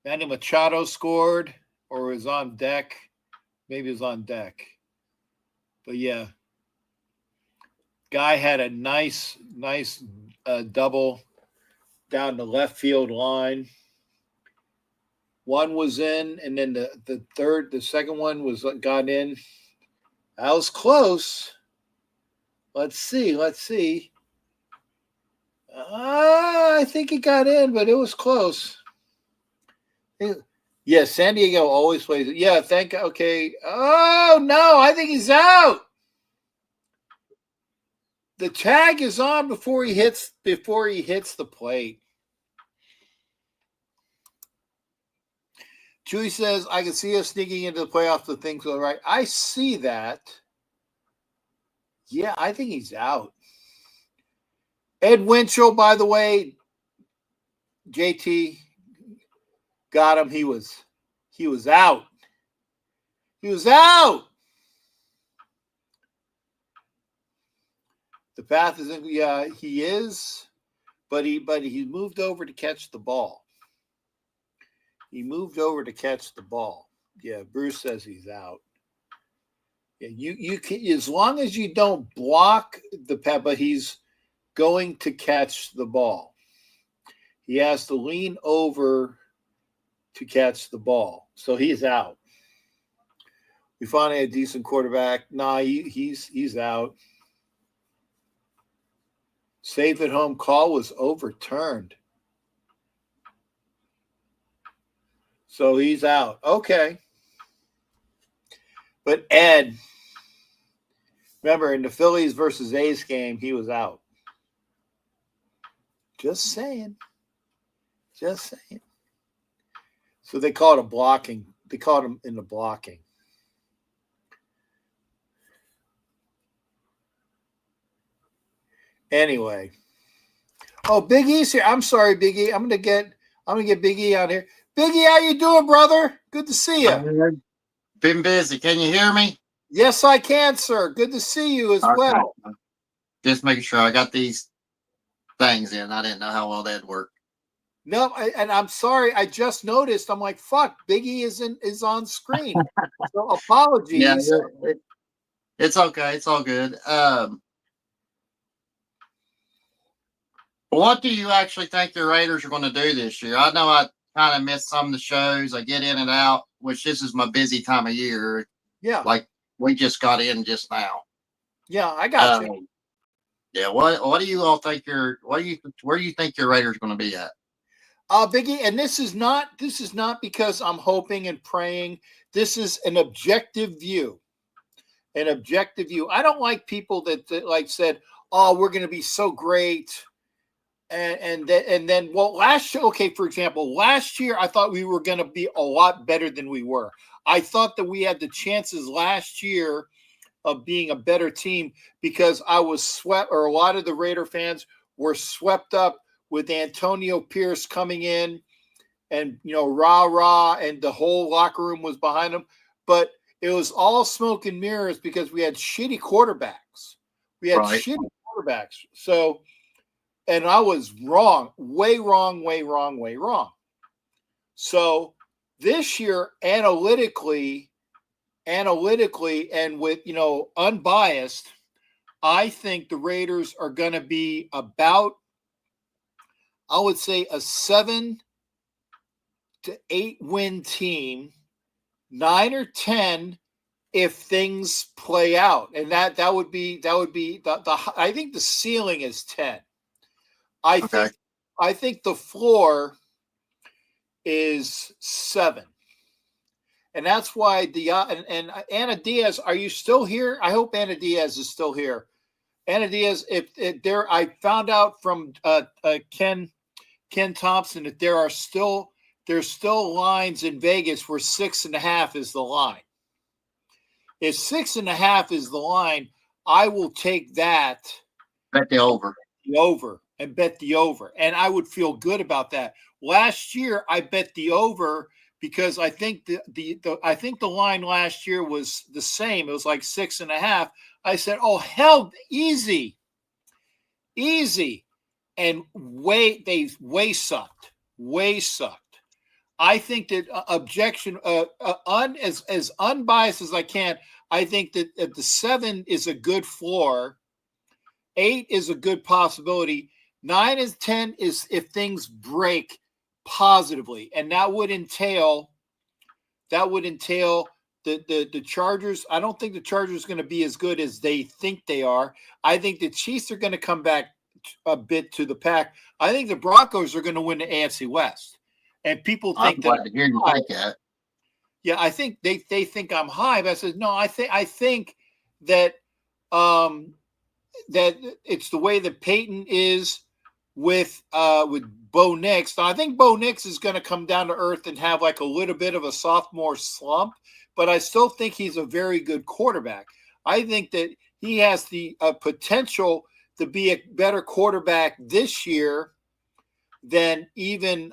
Manny Machado scored or was on deck. Maybe it was on deck. But yeah. Guy had a nice double down the left field line. One was in, and then the second one got in. That was close. Let's see. I think it got in, but it was close. Yeah, San Diego always plays it. Yeah, okay. Oh, no, I think he's out. The tag is on before he hits the plate. Chewy says, I can see us sneaking into the playoffs if things go right. I see that. Yeah, I think he's out. Ed Winchell, by the way, JT got him. He was out. He was out. The path is in. Yeah, he is, but he moved over to catch the ball. Yeah, Bruce says he's out. Yeah, you can, as long as you don't block the path, but he's going to catch the ball. He has to lean over to catch the ball, so he's out. We finally had a decent quarterback. Nah, he's out. Safe at home call was overturned. So he's out. Okay. But Ed, remember in the Phillies versus A's game, he was out. Just saying. So they called it blocking. They caught him in the blocking. Anyway. Oh, Big E's here. I'm sorry, Big E. I'm gonna get Big E out here. Big E, how you doing, brother? Good to see you. Been busy. Can you hear me? Yes, I can, sir. Good to see you as well. Just making sure I got these things in. I didn't know how well that'd work. No, and I'm sorry. I just noticed. I'm like, fuck. Big E is on screen. So apologies. Yeah, it's okay. It's all good. What do you actually think the Raiders are going to do this year? I know I kind of missed some of the shows. I get in and out, which this is my busy time of year. Yeah. Like we just got in just now. Yeah, I got you. Yeah. What do you all think where do you think your Raiders are going to be at? Biggie, and this is not because I'm hoping and praying. This is an objective view. I don't like people that like said, "Oh, we're going to be so great." And then last year, okay, for example, last year I thought we were going to be a lot better than we were. I thought that we had the chances last year of being a better team because I was swept, or a lot of the Raider fans were swept up with Antonio Pierce coming in and, rah, and the whole locker room was behind him. But it was all smoke and mirrors because we had shitty quarterbacks. So, and I was wrong, way wrong. So this year, analytically, and with, unbiased, I think the Raiders are going to be about I would say a 7 to 8 win team, 9 or 10 if things play out, and that would be the I think the ceiling is 10. I think the floor is 7. And that's why and Anna Diaz, are you still here? I hope Anna Diaz is still here. Anna Diaz, if there, I found out from Ken Thompson that there's still lines in Vegas where 6.5 is the line. If 6.5 is the line, I will take that. Bet the over. And bet the over. And I would feel good about that. Last year, I bet the over because I think I think the line last year was the same. It was like 6.5. I said, "Oh hell, easy." And they way sucked. I think that as unbiased as I can, I think that the 7 is a good floor. 8 is a good possibility. 9 is 10 is if things break positively, and that would entail the Chargers. I don't think the Chargers are going to be as good as they think they are. I think the Chiefs are going to come back a bit to the pack. I think the Broncos are going to win the AFC West, and people think I'm glad to hear you think that. Yeah, I think they think I'm high, but I said no. I think that that it's the way that Peyton is with Bo Nix. Now, I think Bo Nix is going to come down to earth and have like a little bit of a sophomore slump, but I still think he's a very good quarterback. I think that he has the potential to be a better quarterback this year than even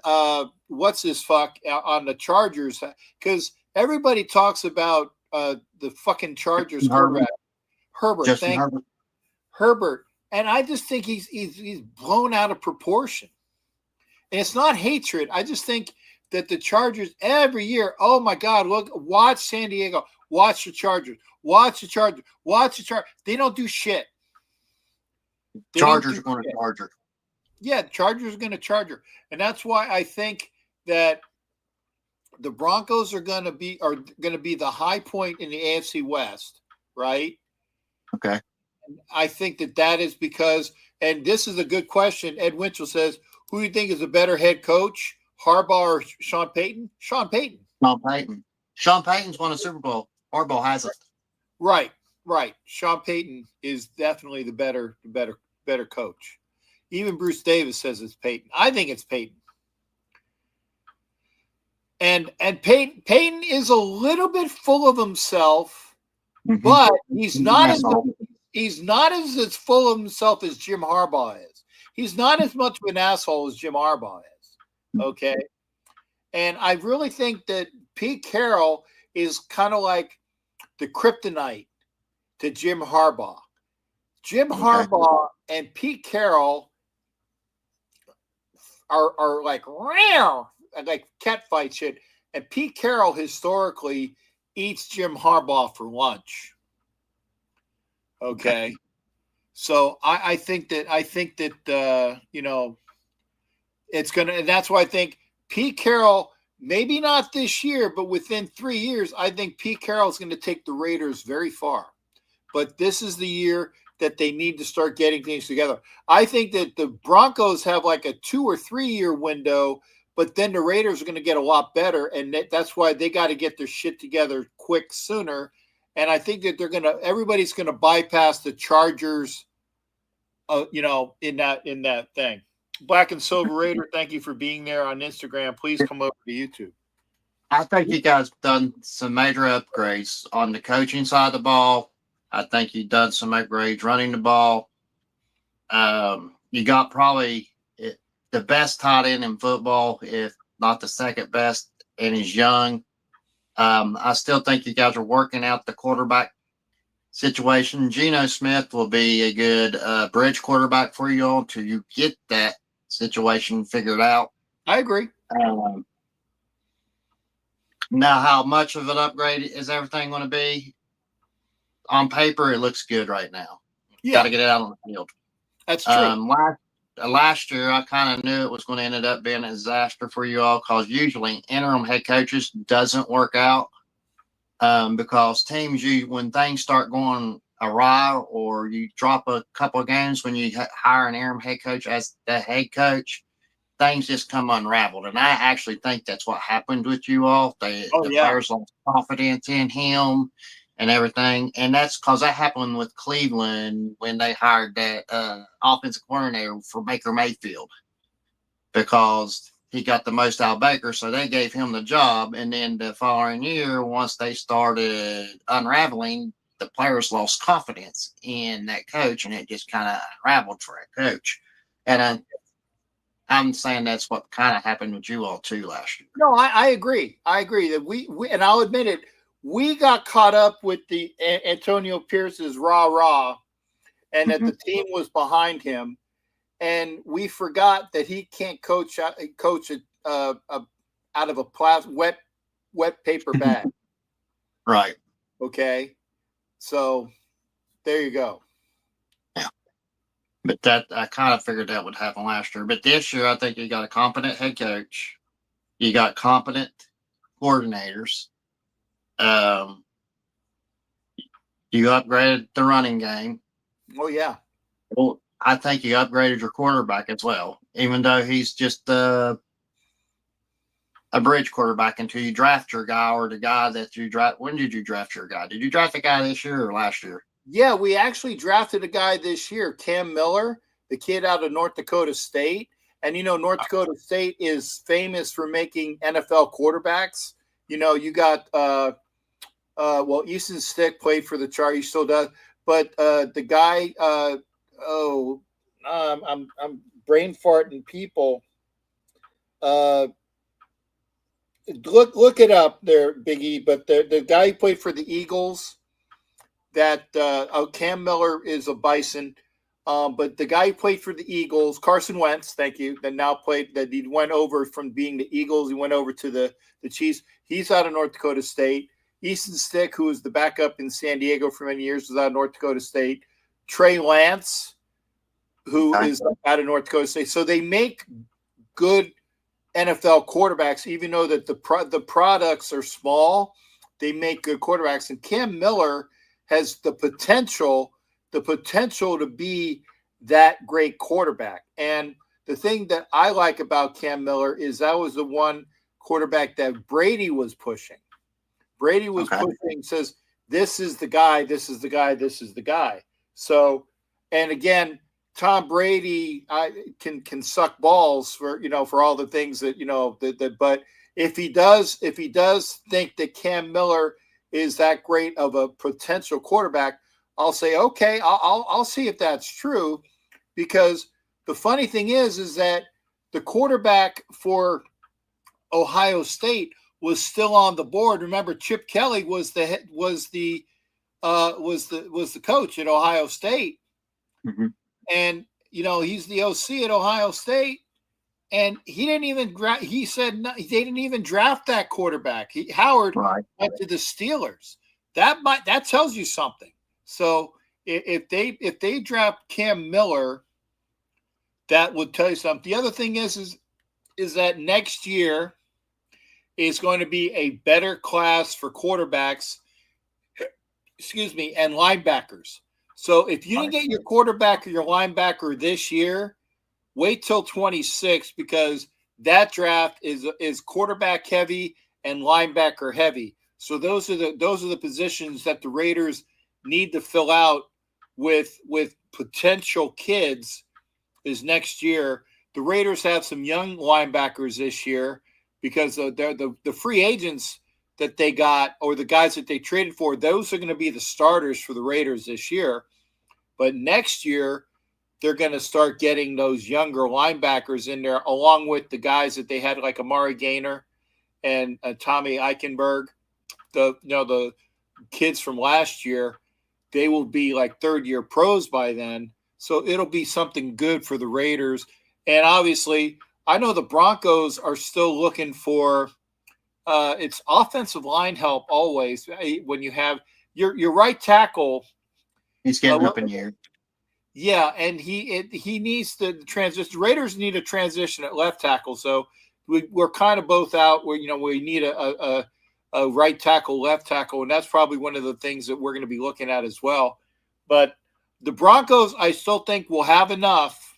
what's his fuck on the Chargers, because everybody talks about the fucking Chargers quarterback Herbert. Herbert. And I just think he's blown out of proportion. And it's not hatred. I just think that the Chargers every year, oh my God, watch San Diego, watch the Chargers, watch the Chargers. They don't do shit. Chargers are going to Charger. Yeah, Chargers are going to Charger. And that's why I think that the Broncos are going to be the high point in the AFC West, right? Okay. I think that is because, and this is a good question. Ed Winchell says, who do you think is a better head coach, Harbaugh or Sean Payton? Sean Payton. Sean Payton's won a Super Bowl. Harbaugh hasn't. Right. Sean Payton is definitely the better coach. Even Bruce Davis says it's Payton. I think it's Payton. And Payton is a little bit full of himself, but he's not as full of himself as Jim Harbaugh is. He's not as much of an asshole as Jim Harbaugh is. Okay. And I really think that Pete Carroll is kind of like the kryptonite to Jim Harbaugh. Jim Harbaugh and Pete Carroll are like catfight shit. And Pete Carroll historically eats Jim Harbaugh for lunch. Okay. So I think that it's gonna, and that's why I think Pete Carroll, maybe not this year, but within 3 years, I think Pete Carroll is going to take the Raiders very far. But this is the year that they need to start getting things together. I think that the Broncos have like a 2 or 3 year window, but then the Raiders are going to get a lot better, and that's why they got to get their shit together quick sooner. And I think that everybody's going to bypass the Chargers, in that thing. Black and Silver Raider, thank you for being there on Instagram. Please come over to YouTube. I think you guys done some major upgrades on the coaching side of the ball. I think you've done some upgrades running the ball. You got probably the best tight end in football, if not the second best, and he's young. I still think you guys are working out the quarterback situation. Geno Smith will be a good bridge quarterback for you all until you get that situation figured out. I agree. Now, how much of an upgrade is everything going to be? On paper, it looks good right now. Yeah. Got to get it out on the field. That's true. last year, I kind of knew it was going to end up being a disaster for you all because usually interim head coaches doesn't work out because teams, when things start going awry or you drop a couple of games when you hire an interim head coach as the head coach, things just come unraveled. And I actually think that's what happened with you all. The players lost confidence in him and everything. And that's because that happened with Cleveland when they hired that offensive coordinator for Baker Mayfield because he got the most out of Baker. So they gave him the job. And then the following year, once they started unraveling, the players lost confidence in that coach and it just kind of unraveled for that coach. And I'm saying that's what kind of happened with you all too last year. No, I agree. I agree that we and I'll admit it, we got caught up with the Antonio Pierce's rah-rah and that the team was behind him. And we forgot that he can't coach out of a wet paper bag. Right. Okay. So there you go. But that I kind of figured that would happen last year. But this year, I think you got a competent head coach. You got competent coordinators. You upgraded the running game. Oh, yeah. Well, I think you upgraded your quarterback as well, even though he's just a bridge quarterback until you draft your guy or the guy that you draft. When did you draft your guy? Did you draft a guy this year or last year? Yeah, we actually drafted a guy this year, Cam Miller, the kid out of North Dakota State. And, North Dakota State is famous for making NFL quarterbacks. You got, Easton Stick played for the Chargers, he still does. But the guy, I'm brain farting people. Look it up there, Biggie. But the guy who played for the Eagles, Cam Miller is a Bison. But the guy who played for the Eagles, Carson Wentz, thank you, that he went over from being the Eagles, he went over to the Chiefs. He's out of North Dakota State. Easton Stick, who was the backup in San Diego for many years, was out of North Dakota State. Trey Lance, who is out of North Dakota State. So they make good NFL quarterbacks, even though that the products are small. They make good quarterbacks. And Cam Miller has the potential to be that great quarterback. And the thing that I like about Cam Miller is that was the one quarterback that Brady was pushing. Brady was pushing, says, this is the guy, this is the guy, this is the guy. So, and again, Tom Brady can suck balls for all the things that, but if he does think that Cam Miller is that great of a potential quarterback, I'll say, okay, I'll see if that's true, because the funny thing is that the quarterback for Ohio State was still on the board. Remember, Chip Kelly was the coach at Ohio State, and he's the OC at Ohio State, and he didn't even he said no, they didn't even draft that quarterback. Howard went to the Steelers. That tells you something. So if they draft Cam Miller, that would tell you something. The other thing is that next year is going to be a better class for quarterbacks, and linebackers. So if you didn't get your quarterback or your linebacker this year, wait till 26, because that draft is quarterback heavy and linebacker heavy. So those are the positions that the Raiders need to fill out with potential kids is next year. The Raiders have some young linebackers this year because the free agents that they got, or the guys that they traded for, those are going to be the starters for the Raiders this year. But next year, they're going to start getting those younger linebackers in there, along with the guys that they had, like Amari Gaynor and Tommy Eichenberg. The kids from last year, they will be like third-year pros by then. So it'll be something good for the Raiders. And obviously, I know the Broncos are still looking for it's offensive line help always. When you have your right tackle, he's getting up in years. Yeah, and he needs to transition. The Raiders need a transition at left tackle, so we're kind of both out. Where we need a right tackle, left tackle, and that's probably one of the things that we're going to be looking at as well. But the Broncos, I still think, will have enough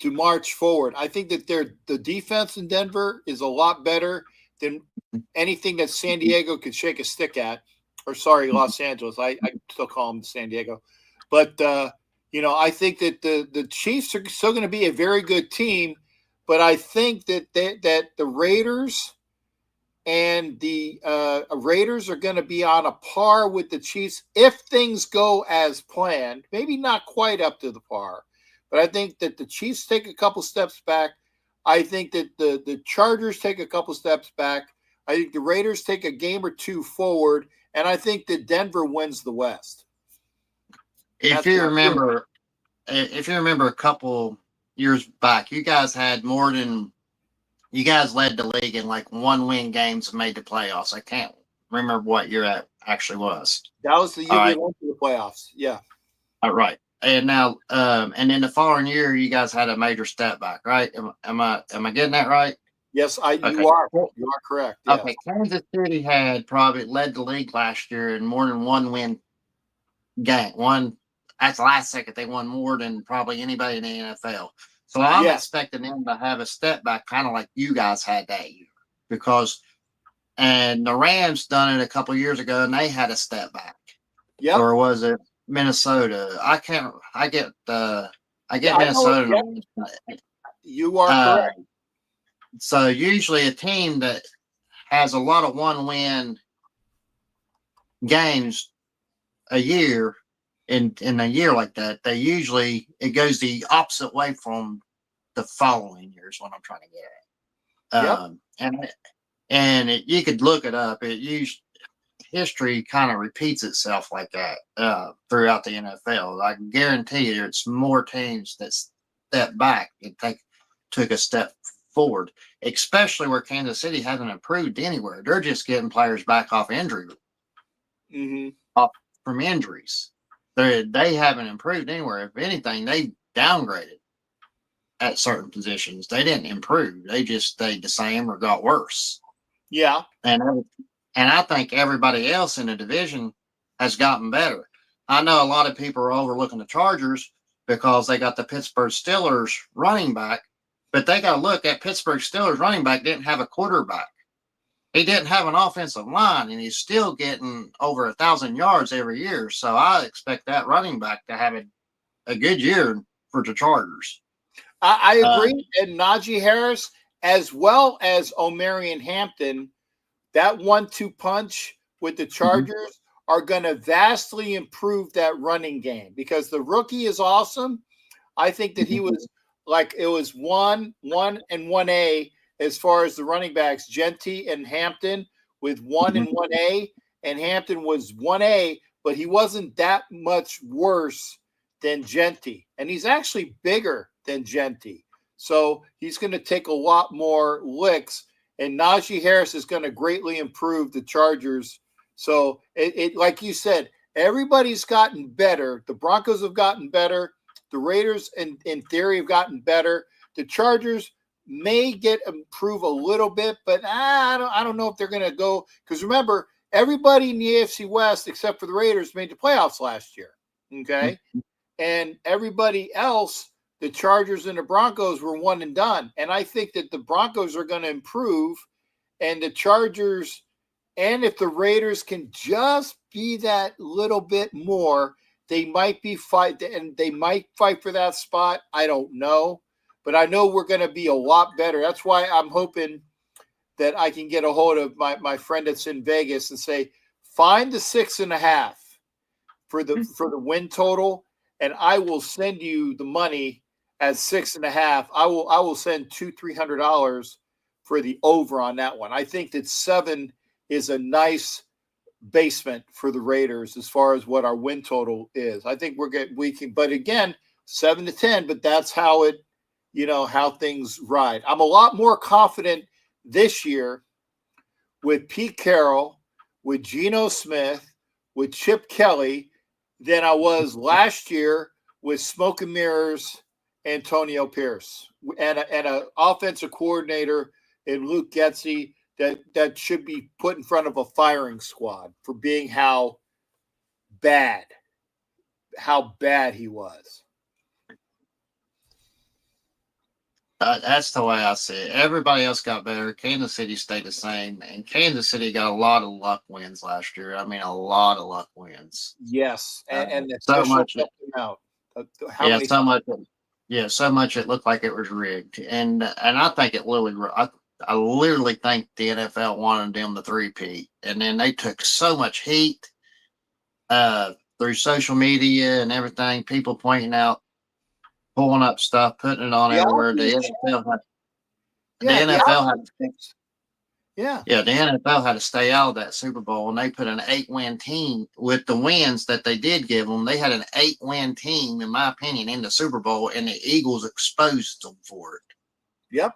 to march forward. I think that the defense in Denver is a lot better than anything that San Diego could shake a stick at. Or sorry, Los Angeles. I still call them San Diego. But, I think that the Chiefs are still going to be a very good team. But I think that the Raiders and the Raiders are going to be on a par with the Chiefs if things go as planned. Maybe not quite up to the par. But I think that the Chiefs take a couple steps back. I think that the Chargers take a couple steps back. I think the Raiders take a game or two forward. And I think that Denver wins the West. If you remember a couple years back, you guys led the league in like 1-win games and made the playoffs. I can't remember what year that actually was. That was the year we went to the playoffs. Yeah. All right. And now, and then the following year, you guys had a major step back, right? Am I getting that right? Yes, Okay. You are correct. Yes. Okay. Kansas City had probably led the league last year in more than 1-win game. That's the last second. They won more than probably anybody in the NFL. So I'm expecting them to have a step back, kind of like you guys had that year, and the Rams done it a couple years ago, and they had a step back. Yeah. Or was it Minnesota? I get Minnesota. You are correct. So usually a team that has a lot of 1-win games a year in a year like that, it goes the opposite way from the following year is what I'm trying to get at. And you could look it up. History kind of repeats itself like that throughout the NFL. I can guarantee you it's more teams that step back and took a step forward, especially where Kansas City hasn't improved anywhere. They're just getting players back off injury, from injuries. They haven't improved anywhere. If anything, they downgraded at certain positions. They didn't improve. They just stayed the same or got worse. Yeah. And I think everybody else in the division has gotten better. I know a lot of people are overlooking the Chargers because they got the Pittsburgh Steelers running back, but they got to look at Pittsburgh Steelers running back didn't have a quarterback. He didn't have an offensive line, and he's still getting over 1,000 yards every year. So I expect that running back to have a good year for the Chargers. I agree. And Najee Harris, as well as Omarion Hampton, that 1-2 punch with the Chargers are going to vastly improve that running game because the rookie is awesome. I think that he was it was 1 and 1A as far as the running backs, Genty and Hampton with 1 and 1A, and Hampton was 1A, but he wasn't that much worse than Genty. And he's actually bigger than Genty. So he's going to take a lot more licks. And Najee Harris is going to greatly improve the Chargers. So it like you said, everybody's gotten better. The Broncos have gotten better. The Raiders, in theory, have gotten better. The Chargers may improve a little bit, but I don't know if they're going to go. Because remember, everybody in the AFC West, except for the Raiders, made the playoffs last year. Okay? And everybody else, the Chargers and the Broncos were one and done. And I think that the Broncos are going to improve, and the Chargers, and if the Raiders can just be that little bit more, they might fight for that spot. I don't know. But I know we're going to be a lot better. That's why I'm hoping that I can get a hold of my friend that's in Vegas and say, find the 6.5 for the win total, and I will send you the money at 6.5. I will send $200-$300 for the over on that one. I think that 7 is a nice basement for the Raiders as far as what our win total is. I think we can, but again, 7-10, but that's how it, how things ride. I'm a lot more confident this year with Pete Carroll, with Geno Smith, with Chip Kelly, than I was last year with smoke and mirrors Antonio Pierce and a offensive coordinator in Luke Getsy that should be put in front of a firing squad for being how bad he was. That's the way I see it. Everybody else got better. Kansas City stayed the same, and Kansas City got a lot of luck wins last year. I mean, a lot of luck wins. Yes, and the so official much. kept them out. So much. Yeah, so much it looked like it was rigged, and I think it literally. I literally think the NFL wanted them to three-peat, and then they took so much heat through social media and everything. People pointing out, pulling up stuff, putting it on everywhere. The NFL had to stay out of that Super Bowl, and they put an 8-win team with the wins that they did give them. They had an 8-win team, in my opinion, in the Super Bowl, and the Eagles exposed them for it. Yep.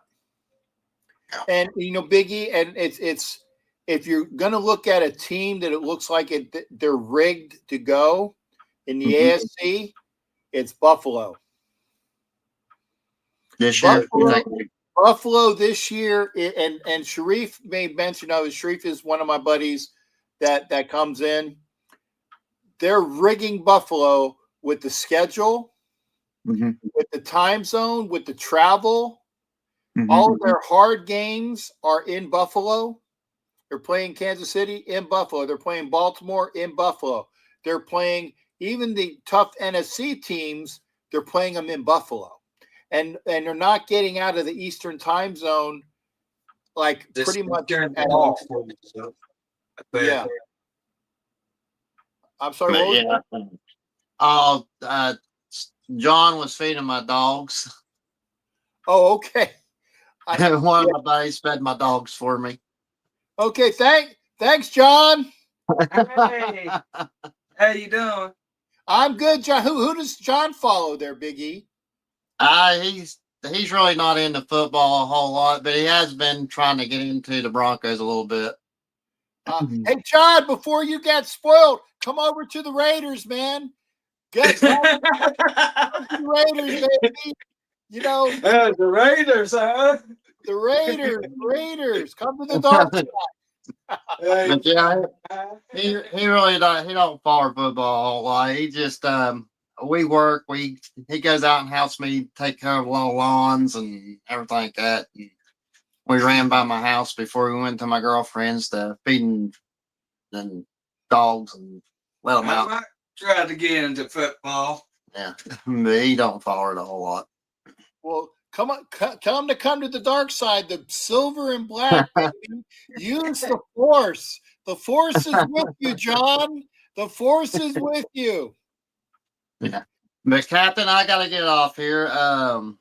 And Biggie, and it's if you're going to look at a team that it looks like they're rigged to go in the AFC, it's Buffalo. This year, Buffalo this year, and Sharif made mention of it. Sharif is one of my buddies that comes in. They're rigging Buffalo with the schedule, with the time zone, with the travel. All of their hard games are in Buffalo. They're playing Kansas City in Buffalo. They're playing Baltimore in Buffalo. They're playing even the tough NFC teams. They're playing them in Buffalo. And they're not getting out of the Eastern time zone pretty much at all. Yeah. I'm sorry. John was feeding my dogs. Oh, okay. One of my buddies fed my dogs for me. Okay, thanks, John. Hey, how you doing? I'm good, John. Who does John follow there, Big E? He's really not into football a whole lot, but he has been trying to get into the Broncos a little bit. Hey, John, before you get spoiled, come over to the Raiders, man. Get the Raiders, baby. The Raiders, huh? The Raiders. Come to the dark side. But yeah, he really don't follow football a whole lot. He just we work. He goes out and helps me take care of little lawns and everything like that. And we ran by my house before we went to my girlfriend's to feeding and dogs and let them out. I might try to get into football. Yeah, but he don't follow it a whole lot. Well, come on, tell him to come to the dark side, the silver and black, baby. Use the Force. The Force is with you, John. The Force is with you. Yeah. But Captain, I gotta get off here. I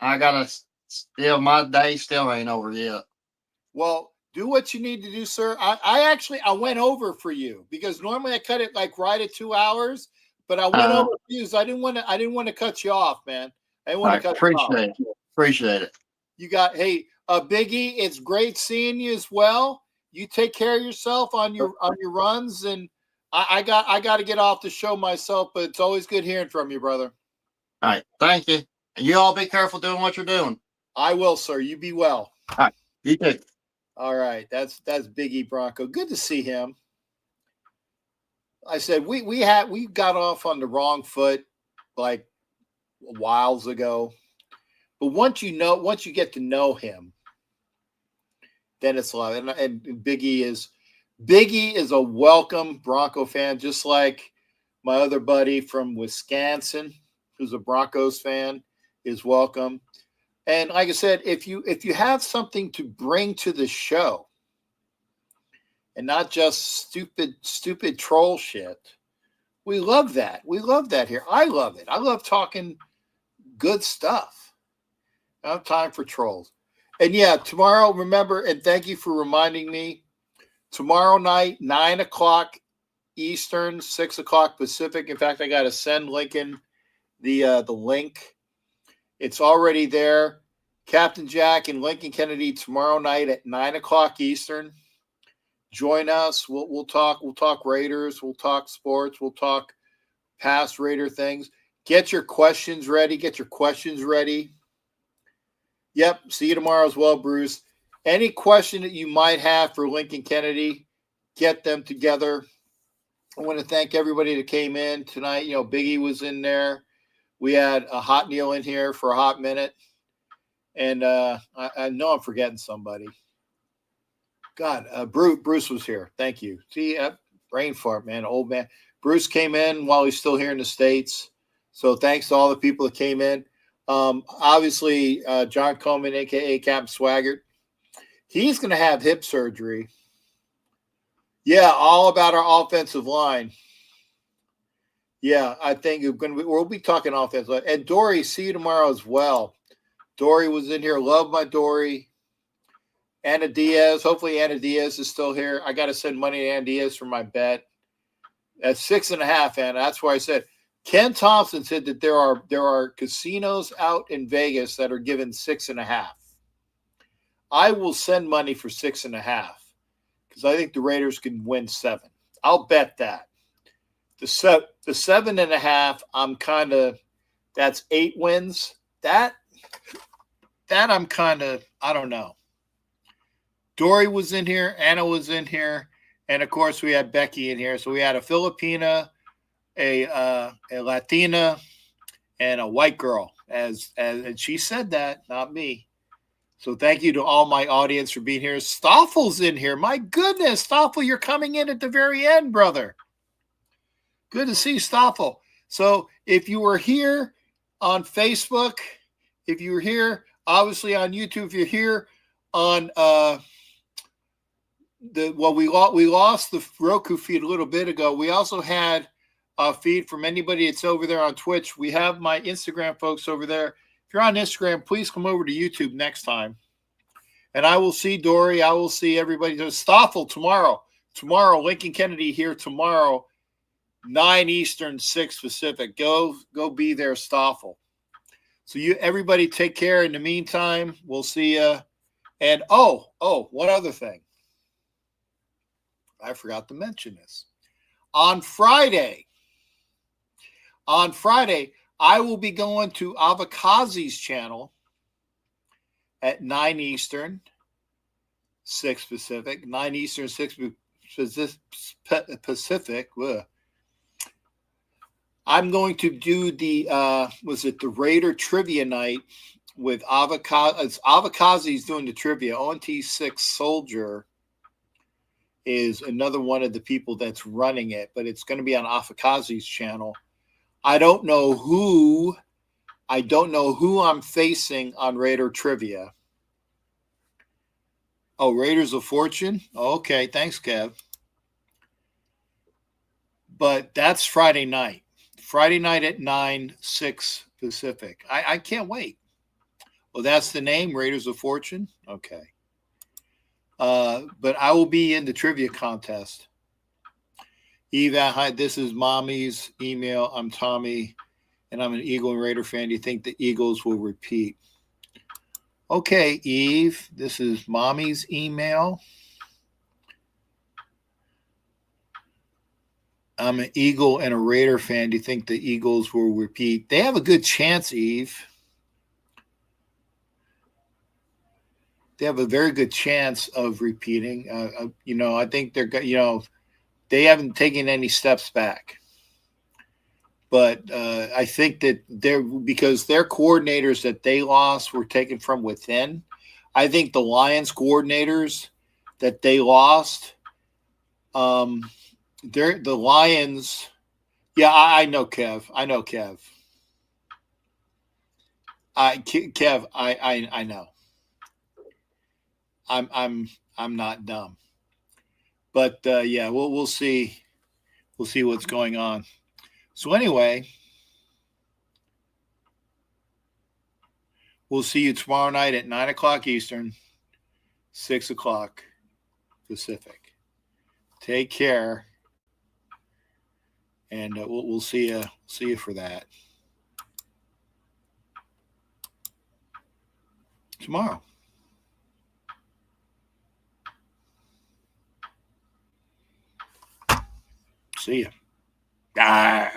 gotta my day still ain't over yet. Well, do what you need to do, sir. I went over for you because normally I cut it right at 2 hours, but I went over for you. So I didn't want to cut you off, man. I didn't want to cut you off. Appreciate it. You got Biggie, it's great seeing you as well. You take care of yourself on your runs, and I got to get off the show myself, but it's always good hearing from you, brother. All right, thank you. You all be careful doing what you're doing. I will, sir. You be well. All right, you too. All right, that's Biggie Bronco. Good to see him. I said we got off on the wrong foot like whiles ago, but once you get to know him, then it's a lot. And Biggie is a welcome Bronco fan, just like my other buddy from Wisconsin, who's a Broncos fan, is welcome. And like I said, if you have something to bring to the show, and not just stupid troll shit, we love that. We love that here. I love it. I love talking good stuff. I don't have time for trolls. And yeah, tomorrow, remember, and thank you for reminding me, tomorrow night, 9:00 Eastern, 6:00 Pacific. In fact, I got to send Lincoln the link. It's already there. Captain Jack and Lincoln Kennedy tomorrow night at 9:00 Eastern. Join us. We'll talk. We'll talk Raiders. We'll talk sports. We'll talk past Raider things. Get your questions ready. Yep. See you tomorrow as well, Bruce. Any question that you might have for Lincoln Kennedy, get them together. I want to thank everybody that came in tonight. Biggie was in there. We had a Hot Neil in here for a hot minute. And I know I'm forgetting somebody. God, Bruce was here. Thank you. See, brain fart, man, old man. Bruce came in while he's still here in the States. So thanks to all the people that came in. Obviously, John Coleman, a.k.a. Captain Swaggart, he's going to have hip surgery. Yeah, all about our offensive line. Yeah, I think we'll be talking offensive line. And Dory, see you tomorrow as well. Dory was in here. Love my Dory. Anna Diaz. Hopefully Anna Diaz is still here. I got to send money to Anna Diaz for my bet. At 6.5, Anna. That's why I said Ken Thompson said that there are casinos out in Vegas that are given 6.5. I will send money for 6.5 because I think the Raiders can win 7. I'll bet that. The 7.5, I'm kind of, that's 8 wins. That I'm kind of, I don't know. Dory was in here. Anna was in here. And, of course, we had Becky in here. So we had a Filipina, a Latina, and a white girl. And she said that, not me. So thank you to all my audience for being here. Stoffel's in here. My goodness, Stoffel, you're coming in at the very end, brother. Good to see Stoffel. So if you were here on Facebook, if you were here, obviously on YouTube, if you're here on we lost the Roku feed a little bit ago. We also had a feed from anybody that's over there on Twitch. We have my Instagram folks over there. If you're on Instagram, please come over to YouTube next time. And I will see Dory. I will see everybody. Stoffel tomorrow. Tomorrow, Lincoln Kennedy here tomorrow, 9 Eastern, 6 Pacific. Go be there, Stoffel. So everybody take care. In the meantime, we'll see you. And one other thing. I forgot to mention this. On Friday, I will be going to Avikazi's channel at 9 Eastern, 6 Pacific. 9 Eastern, 6 Pacific. Ugh. I'm going to do the Raider Trivia Night with Avikazi. Avikazi's doing the trivia. ONT6 Soldier is another one of the people that's running it, but it's going to be on Avikazi's channel. I don't know who I'm facing on Raider Trivia. Oh, Raiders of Fortune? Okay, thanks, Kev. But that's Friday night. Friday night at 9, 6 Pacific. I can't wait. Well, that's the name, Raiders of Fortune? Okay. But I will be in the trivia contest. Eva, hi, this is Mommy's email. I'm Tommy, and I'm an Eagle and Raider fan. Do you think the Eagles will repeat? Okay, Eve, this is Mommy's email. I'm an Eagle and a Raider fan. Do you think the Eagles will repeat? They have a good chance, Eve. They have a very good chance of repeating. I think they haven't taken any steps back. But I think that because their coordinators that they lost were taken from within. I think the Lions coordinators that they lost, the Lions. Yeah, I know, Kev. I know, Kev. Kev, I know. I'm not dumb. But yeah, we'll see. We'll see what's going on. So anyway, we'll see you tomorrow night at 9 o'clock Eastern, 6 o'clock Pacific. Take care, and we'll see you for that tomorrow. See ya.